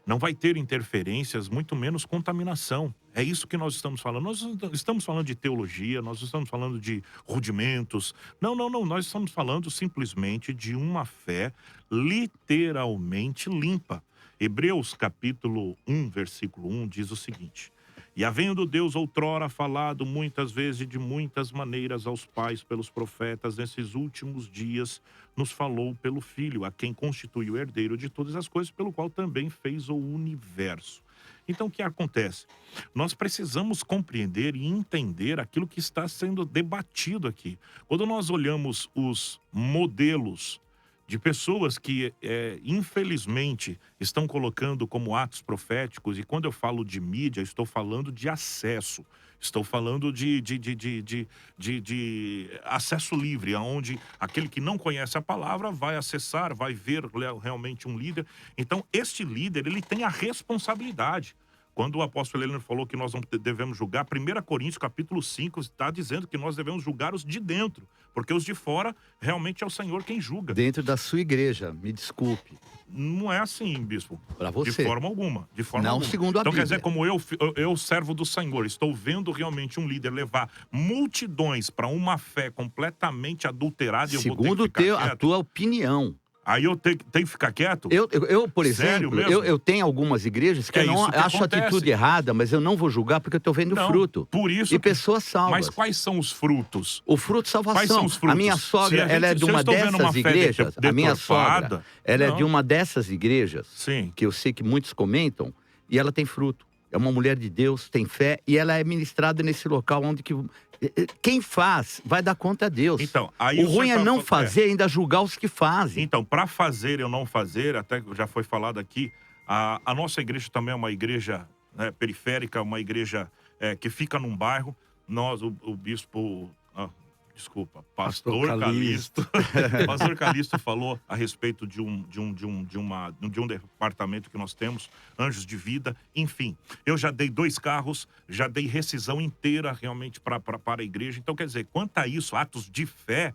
Não vai ter interferências, muito menos contaminação. É isso que nós estamos falando. Nós não estamos falando de teologia, nós estamos falando de rudimentos. Não. Nós estamos falando simplesmente de uma fé literalmente limpa. Hebreus capítulo 1, versículo 1 diz o seguinte: E havendo Deus outrora falado muitas vezes e de muitas maneiras aos pais pelos profetas, nesses últimos dias nos falou pelo Filho, a quem constitui o herdeiro de todas as coisas, pelo qual também fez o universo. Então, o que acontece? Nós precisamos compreender e entender aquilo que está sendo debatido aqui. Quando nós olhamos os modelos de pessoas que, infelizmente, estão colocando como atos proféticos, e quando eu falo de mídia, estou falando de acesso. Estou falando de acesso livre, onde aquele que não conhece a palavra vai acessar, vai ver realmente um líder. Então, este líder, ele tem a responsabilidade. Quando o apóstolo Heleno falou que nós não devemos julgar, 1 Coríntios capítulo 5 está dizendo que nós devemos julgar os de dentro, porque os de fora realmente é o Senhor quem julga. Dentro da sua igreja, me desculpe. Não é assim, bispo. Para você. De forma alguma. De forma não alguma. segundo a Então Bíblia. quer dizer, como eu servo do Senhor, estou vendo realmente um líder levar multidões para uma fé completamente adulterada. Segundo a tua opinião. Aí eu tenho que ficar quieto? Eu por Sério exemplo, mesmo? eu tenho algumas igrejas que eu não acho a atitude errada, mas eu não vou julgar porque eu estou vendo fruto. Por isso. E pessoas salvas. Mas quais são os frutos? O fruto de salvação. Quais são os frutos? A minha sogra, ela é de uma dessas igrejas. A minha sogra, ela é de uma dessas igrejas. Sim. Que eu sei que muitos comentam, e ela tem fruto. É uma mulher de Deus, tem fé, e ela é ministrada nesse local onde que quem faz vai dar conta a Deus. Então, aí o ruim é não fazer, ainda julgar os que fazem. Então, para fazer ou não fazer, até já foi falado aqui, a nossa igreja também é uma igreja periférica, uma igreja que fica num bairro. Nós, o bispo... Desculpa, Pastor Calixto. Pastor Calixto falou a respeito de um departamento que nós temos, Anjos de Vida, enfim. Eu já dei 2 carros, já dei rescisão inteira realmente para a igreja. Então, quer dizer, quanto a isso, atos de fé,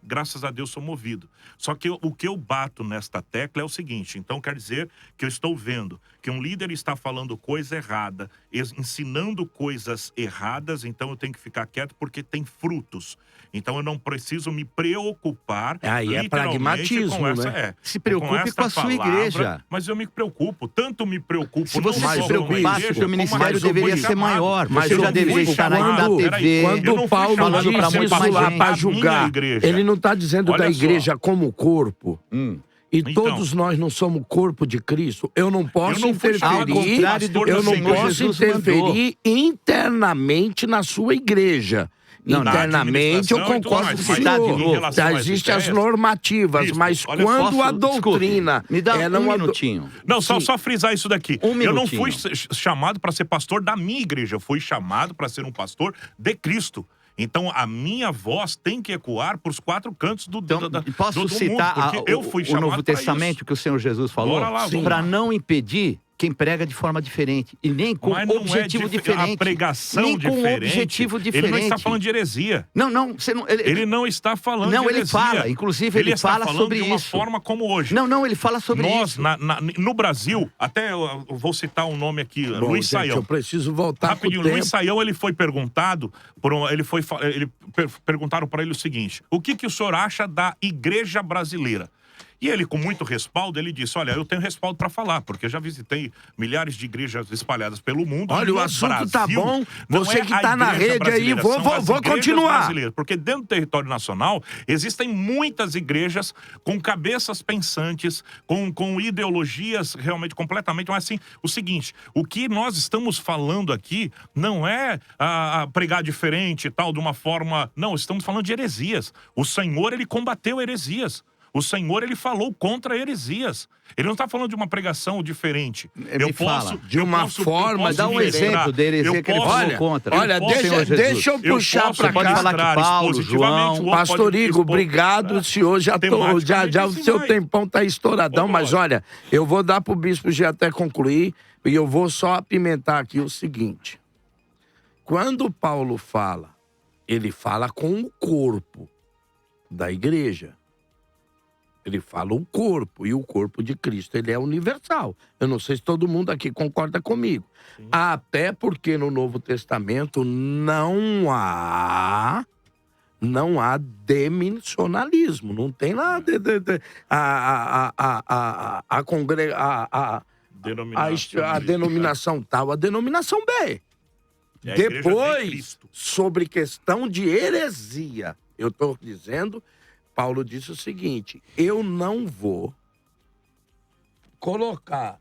graças a Deus sou movido. Só que o que eu bato nesta tecla é o seguinte, então quer dizer que eu estou vendo que um líder está falando coisa errada, ensinando coisas erradas, então eu tenho que ficar quieto porque tem frutos. Então eu não preciso me preocupar. Aí é pragmatismo, com essa, né? Se preocupe com a sua igreja. Mas eu me preocupo, tanto me preocupo... Se você se preocupasse, o seu ministério como deveria ser maior. Você já deveria estar aí na TV. Quando Paulo diz isso lá para julgar, ele não está dizendo da igreja como corpo. E todos nós não somos corpo de Cristo. Eu não posso interferir, eu não posso interferir internamente na sua igreja. Internamente eu concordo com o senhor. Existem as normativas, mas quando a doutrina... Me dá um minutinho. Não, só frisar isso daqui. Eu não fui chamado para ser pastor da minha igreja, eu fui chamado para ser um pastor de Cristo. Então, a minha voz tem que ecoar para os 4 cantos do posso citar mundo, porque eu fui chamado o Novo Testamento que o Senhor Jesus falou? Para não impedir quem prega de forma diferente. E nem com objetivo diferente. A pregação nem diferente. com objetivo diferente. Ele não está falando de heresia. Não, ele não está falando de heresia. Não, ele fala. Inclusive, ele fala sobre isso. de uma forma como hoje. Não, ele fala sobre isso. No Brasil, até eu vou citar um nome aqui, Luiz Saião. Eu preciso voltar rapidinho. Luiz Saião, ele foi perguntado, perguntaram para ele o seguinte: o que o senhor acha da igreja brasileira? E ele, com muito respaldo, ele disse, olha, eu tenho respaldo para falar, porque eu já visitei milhares de igrejas espalhadas pelo mundo. Olha, o assunto tá bom, você que tá na rede aí, vou continuar. Porque dentro do território nacional, existem muitas igrejas com cabeças pensantes, com ideologias realmente completamente... Mas assim, o seguinte, o que nós estamos falando aqui não é pregar diferente e tal, de uma forma... Não, estamos falando de heresias. O Senhor, ele combateu heresias. O Senhor, ele falou contra heresias. Ele não está falando de uma pregação diferente. De uma forma... Dá um exemplo da heresia que ele falou contra. Olha, deixa eu puxar para cá. Pode falar que Paulo, João... Pastor Igor, obrigado. O senhor já o seu tempão está estouradão. Mas olha, eu vou dar para o bispo já até concluir. E eu vou só apimentar aqui o seguinte. Quando Paulo fala, ele fala com o corpo da igreja. Ele fala o corpo, e o corpo de Cristo, ele é universal. Eu não sei se todo mundo aqui concorda comigo. Sim. Até porque no Novo Testamento não há dimensionalismo. Não tem lá a denominação tal, a denominação B. Depois, sobre questão de heresia, eu estou dizendo... Paulo disse o seguinte, eu não vou colocar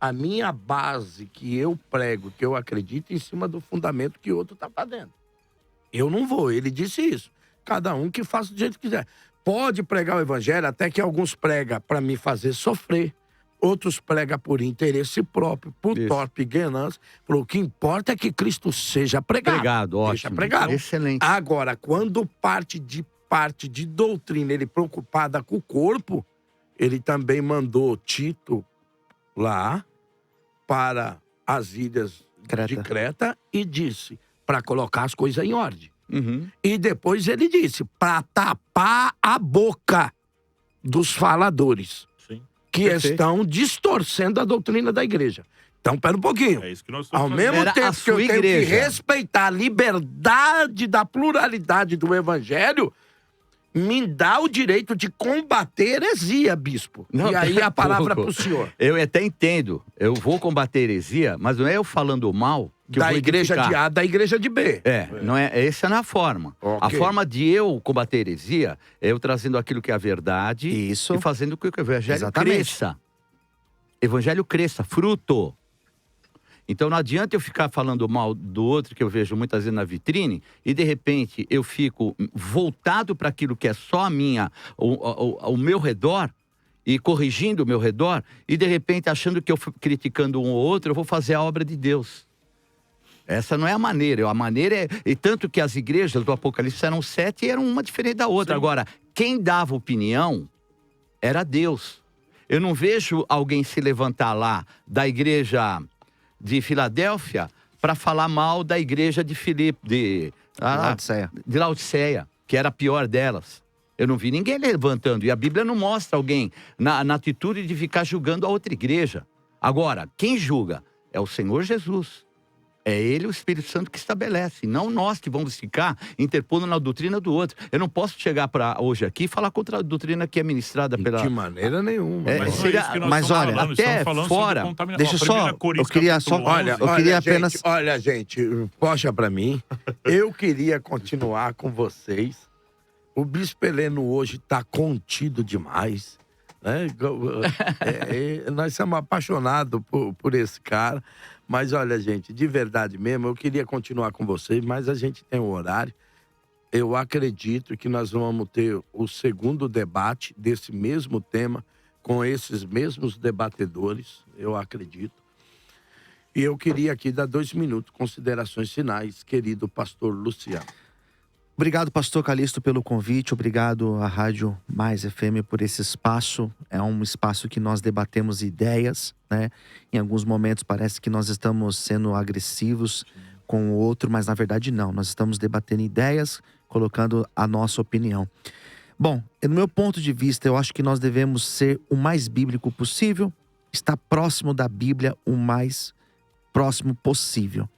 a minha base que eu prego, que eu acredito, em cima do fundamento que o outro está fazendo. Eu não vou, ele disse isso. Cada um que faça do jeito que quiser. Pode pregar o evangelho, até que alguns pregam para me fazer sofrer. Outros pregam por interesse próprio, por torpe ganância. O que importa é que Cristo seja pregado. Pregado, ótimo. Deixa pregado. Excelente. Agora, quando parte de doutrina, ele preocupada com o corpo, ele também mandou Tito lá para as ilhas de Creta e disse para colocar as coisas em ordem. E depois ele disse para tapar a boca dos faladores que estão distorcendo a doutrina da igreja. Então, pera um pouquinho. É isso que nós estamos Ao mesmo tempo que eu tenho que respeitar a liberdade da pluralidade do evangelho, me dá o direito de combater heresia, bispo. Não, e aí a palavra pouco. pro senhor. Eu até entendo. Eu vou combater heresia, mas não é eu falando mal que eu Da vou igreja edificar. de A, da igreja de B. Não é, essa não é a forma. A forma de eu combater heresia é eu trazendo aquilo que é a verdade e fazendo com que o evangelho cresça. Evangelho cresça, fruto. Então não adianta eu ficar falando mal do outro, que eu vejo muitas vezes na vitrine, e de repente eu fico voltado para aquilo que é só o meu redor, e corrigindo o meu redor, e de repente achando que eu criticando um ou outro, eu vou fazer a obra de Deus. Essa não é a maneira. A maneira é... E tanto que as igrejas do Apocalipse eram 7 e eram uma diferente da outra. Agora, quem dava opinião era Deus. Eu não vejo alguém se levantar lá da igreja de Filadélfia para falar mal da igreja de Laodiceia, que era a pior delas. Eu não vi ninguém levantando. E a Bíblia não mostra alguém na atitude de ficar julgando a outra igreja. Agora, quem julga é o Senhor Jesus. É Ele, o Espírito Santo, que estabelece. Não nós que vamos ficar interpondo na doutrina do outro. Eu não posso chegar para hoje aqui e falar contra a doutrina que é ministrada pela... De maneira nenhuma. Mas olha, até fora... Deixa só... Eu queria só... Olha, gente, poxa para mim. Eu queria continuar com vocês. O Bispo Heleno hoje tá contido demais. Né? Nós somos apaixonados por esse cara. Mas olha, gente, de verdade mesmo, eu queria continuar com vocês, mas a gente tem um horário. Eu acredito que nós vamos ter o segundo debate desse mesmo tema com esses mesmos debatedores, eu acredito. E eu queria aqui dar 2 minutos, considerações finais, querido pastor Luciano. Obrigado, pastor Calixto, pelo convite. Obrigado à Rádio Mais FM por esse espaço. É um espaço que nós debatemos ideias, né? Em alguns momentos parece que nós estamos sendo agressivos com o outro, mas na verdade não. Nós estamos debatendo ideias, colocando a nossa opinião. Bom, no meu ponto de vista, eu acho que nós devemos ser o mais bíblico possível, estar próximo da Bíblia o mais próximo possível.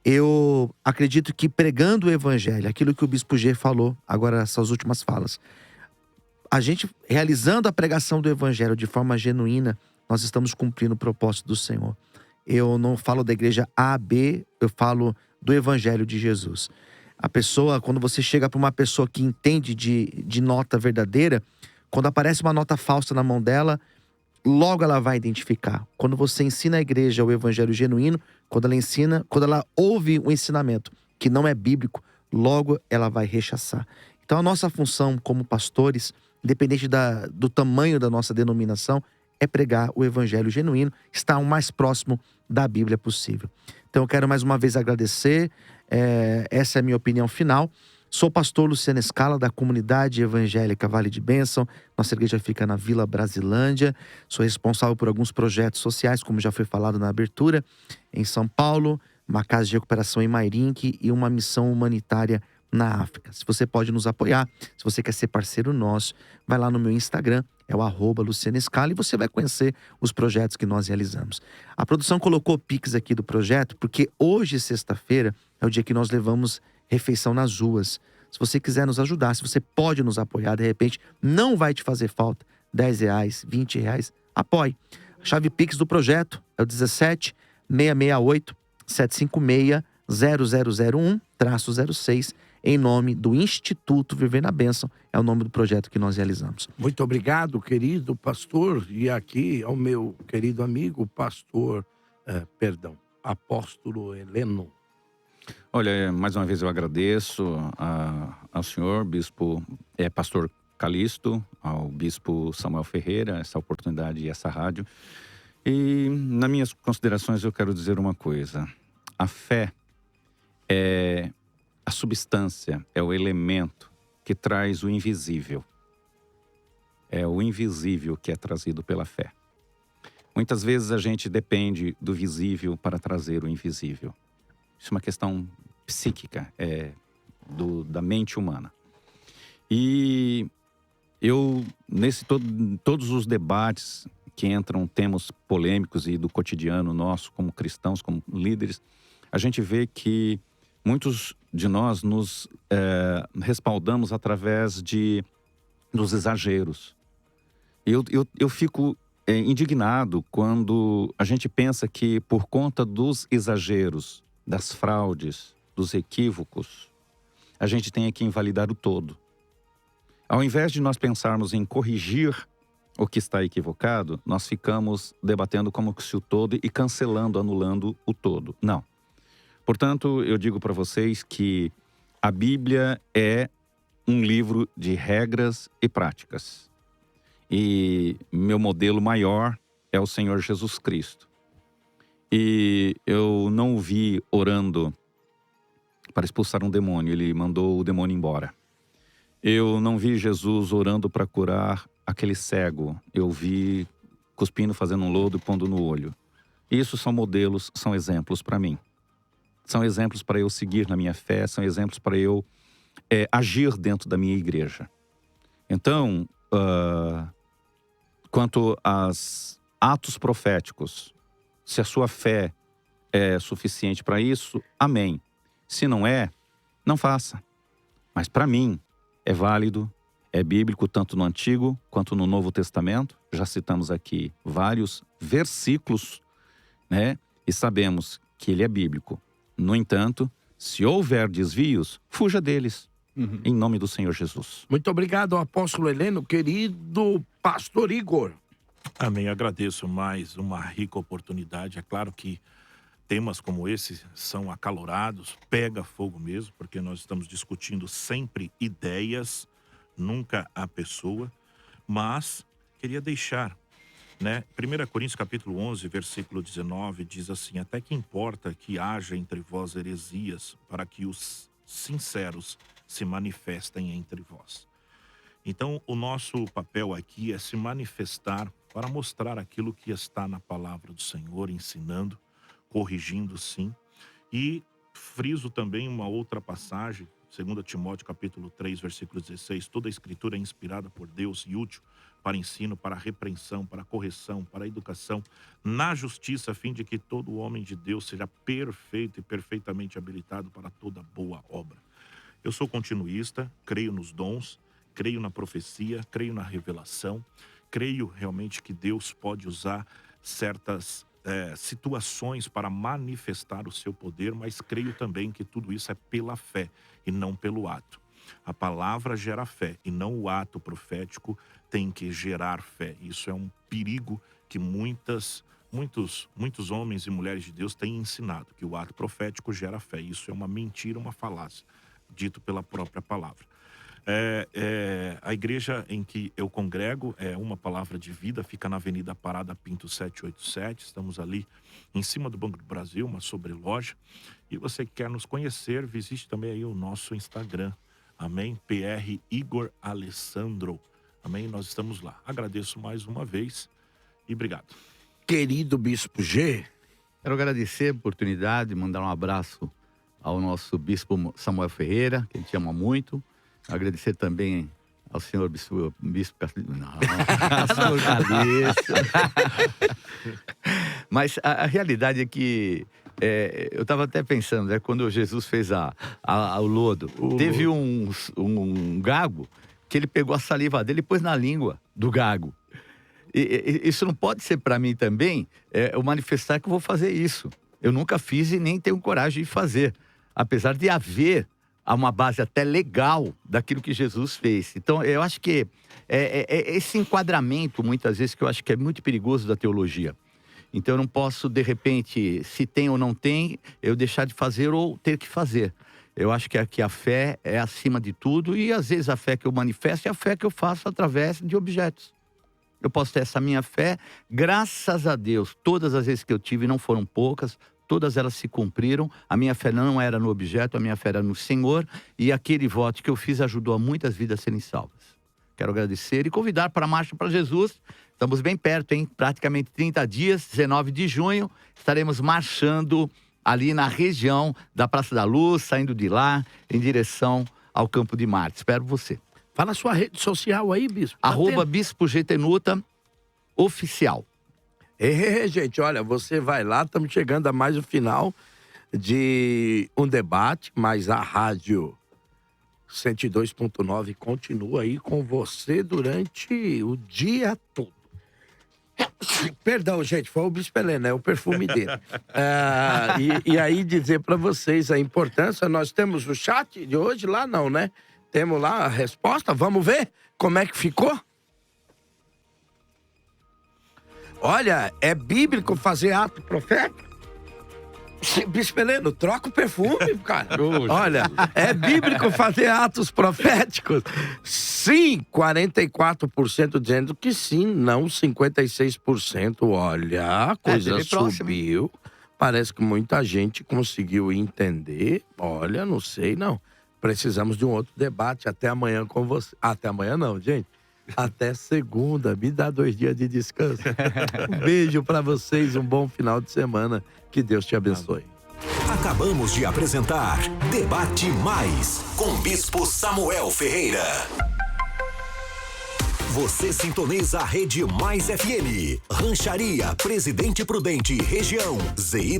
Eu acredito que pregando o evangelho, aquilo que o Bispo G falou, agora essas últimas falas, a gente realizando a pregação do evangelho de forma genuína, nós estamos cumprindo o propósito do Senhor. Eu não falo da igreja A, B, eu falo do evangelho de Jesus. A pessoa, quando você chega para uma pessoa que entende de nota verdadeira, quando aparece uma nota falsa na mão dela, logo ela vai identificar. Quando você ensina a igreja o evangelho genuíno, quando ela ouve um ensinamento que não é bíblico, logo ela vai rechaçar. Então a nossa função como pastores, independente do tamanho da nossa denominação, é pregar o evangelho genuíno, estar o mais próximo da Bíblia possível. Então eu quero mais uma vez agradecer, essa é a minha opinião final. Sou pastor Luciano Scala, da Comunidade Evangélica Vale de Bênção. Nossa igreja fica na Vila Brasilândia. Sou responsável por alguns projetos sociais, como já foi falado na abertura, em São Paulo, uma casa de recuperação em Mairinque e uma missão humanitária na África. Se você pode nos apoiar, se você quer ser parceiro nosso, vai lá no meu Instagram, é o @Luciano Scala, e você vai conhecer os projetos que nós realizamos. A produção colocou o Pix aqui do projeto, porque hoje, sexta-feira, é o dia que nós levamos refeição nas ruas. Se você quiser nos ajudar, se você pode nos apoiar, de repente, não vai te fazer falta R$10, R$20, apoie. A chave Pix do projeto é o 17 668 756 0001-06. em nome do Instituto Viver na Bênção. É o nome do projeto que nós realizamos. Muito obrigado, querido pastor. E aqui ao meu querido amigo, pastor, apóstolo Heleno. Olha, mais uma vez eu agradeço ao senhor, bispo, pastor Calixto, ao bispo Samuel Ferreira, essa oportunidade e essa rádio. E nas minhas considerações eu quero dizer uma coisa. A fé é a substância, é o elemento que traz o invisível. É o invisível que é trazido pela fé. Muitas vezes a gente depende do visível para trazer o invisível. Isso é uma questão psíquica, da mente humana. E eu, todos os debates que entram temas polêmicos e do cotidiano nosso, como cristãos, como líderes, a gente vê que muitos de nós nos respaldamos através dos exageros. Eu fico indignado quando a gente pensa que por conta dos exageros, das fraudes, dos equívocos, a gente tem que invalidar o todo. Ao invés de nós pensarmos em corrigir o que está equivocado, nós ficamos debatendo como se o todo e cancelando, anulando o todo. Não. Portanto, eu digo para vocês que a Bíblia é um livro de regras e práticas. E meu modelo maior é o Senhor Jesus Cristo. E eu não o vi orando para expulsar um demônio, ele mandou o demônio embora. Eu não vi Jesus orando para curar aquele cego, eu vi cuspindo, fazendo um lodo e pondo no olho. Isso são modelos, são exemplos para mim. São exemplos para eu seguir na minha fé, são exemplos para eu agir dentro da minha igreja. Então, quanto aos atos proféticos, se a sua fé é suficiente para isso, amém. Se não é, não faça. Mas para mim, é válido, é bíblico, tanto no Antigo quanto no Novo Testamento. Já citamos aqui vários versículos, né? E sabemos que ele é bíblico. No entanto, se houver desvios, fuja deles. Em nome do Senhor Jesus. Muito obrigado, apóstolo Heleno, querido pastor Igor. Amém, agradeço mais uma rica oportunidade. É claro que temas como esse são acalorados, pega fogo mesmo, porque nós estamos discutindo sempre ideias, nunca a pessoa. Mas queria deixar, né? 1 Coríntios capítulo 11, versículo 19, diz assim: até que importa que haja entre vós heresias, para que os sinceros se manifestem entre vós. Então, o nosso papel aqui é se manifestar para mostrar aquilo que está na palavra do Senhor, ensinando, corrigindo sim. E friso também uma outra passagem, 2 Timóteo capítulo 3, versículo 16, toda a escritura é inspirada por Deus e útil para ensino, para repreensão, para correção, para educação, na justiça, a fim de que todo homem de Deus seja perfeito e perfeitamente habilitado para toda boa obra. Eu sou continuista, creio nos dons, creio na profecia, creio na revelação, creio realmente que Deus pode usar certas situações para manifestar o seu poder, mas creio também que tudo isso é pela fé e não pelo ato. A palavra gera fé e não o ato profético tem que gerar fé. Isso é um perigo que muitos homens e mulheres de Deus têm ensinado, que o ato profético gera fé. Isso é uma mentira, uma falácia, dito pela própria palavra. A igreja em que eu congrego é Uma Palavra de Vida, fica na Avenida Parada Pinto 787, estamos ali em cima do Banco do Brasil, uma sobreloja. E você que quer nos conhecer, visite também aí o nosso Instagram, amém? PR Igor Alessandro, amém? Nós estamos lá. Agradeço mais uma vez e obrigado. Querido Bispo G. Quero agradecer a oportunidade, mandar um abraço ao nosso Bispo Samuel Ferreira, que a gente ama muito. Agradecer também ao senhor Bispo Calixto. Não, ao senhor Calixto. Mas a realidade é que eu estava até pensando, né, quando Jesus fez o lodo, teve um gago que ele pegou a saliva dele e pôs na língua do gago. E isso não pode ser para mim também eu manifestar que eu vou fazer isso. Eu nunca fiz e nem tenho coragem de fazer. Apesar de haver a uma base até legal daquilo que Jesus fez. Então, eu acho que esse enquadramento, muitas vezes, que eu acho que é muito perigoso da teologia. Então, eu não posso, de repente, se tem ou não tem, eu deixar de fazer ou ter que fazer. Eu acho que a fé é acima de tudo e, às vezes, a fé que eu manifesto é a fé que eu faço através de objetos. Eu posso ter essa minha fé, graças a Deus, todas as vezes que eu tive, não foram poucas, todas elas se cumpriram. A minha fé não era no objeto, a minha fé era no Senhor. E aquele voto que eu fiz ajudou a muitas vidas a serem salvas. Quero agradecer e convidar para a Marcha para Jesus. Estamos bem perto, hein? Praticamente 30 dias, 19 de junho. Estaremos marchando ali na região da Praça da Luz, saindo de lá, em direção ao Campo de Marte. Espero você. Fala a sua rede social aí, Bispo. @Bispo GTNuta oficial. Gente, olha, você vai lá, estamos chegando a mais o final de um debate, mas a rádio 102.9 continua aí com você durante o dia todo. Perdão, gente, foi o Bispo Helena, é o perfume dele. E aí dizer para vocês a importância, nós temos o chat de hoje lá, não, né? Temos lá a resposta, vamos ver como é que ficou? Olha, é bíblico fazer ato profético? Bispo Heleno, troca o perfume, cara. Olha, é bíblico fazer atos proféticos? Sim, 44% dizendo que sim, não 56%. Olha, a coisa subiu. Parece que muita gente conseguiu entender. Olha, não sei, não. Precisamos de um outro debate até amanhã com você. Até amanhã não, gente. Até segunda. Me dá 2 dias de descanso. Um beijo pra vocês, um bom final de semana. Que Deus te abençoe. Acabamos de apresentar Debate Mais, com Bispo Samuel Ferreira. Você sintoniza a Rede Mais FM. Rancharia Presidente Prudente, região ZYE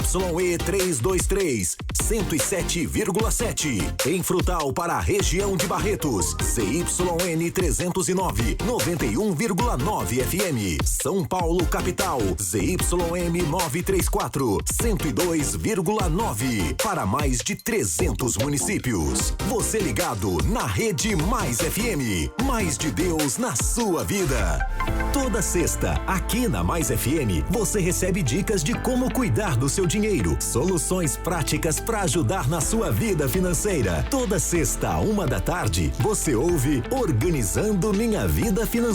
323, 107,7. Em Frutal para a região de Barretos, ZYN 309, 91,9 FM. São Paulo capital, ZYM 934, 102,9. Para mais de 300 municípios. Você ligado na Rede Mais FM. Mais de Deus na sua vida. Toda sexta, aqui na Mais FM, você recebe dicas de como cuidar do seu dinheiro, soluções práticas para ajudar na sua vida financeira. Toda sexta, 1h da tarde, você ouve Organizando Minha Vida Financeira.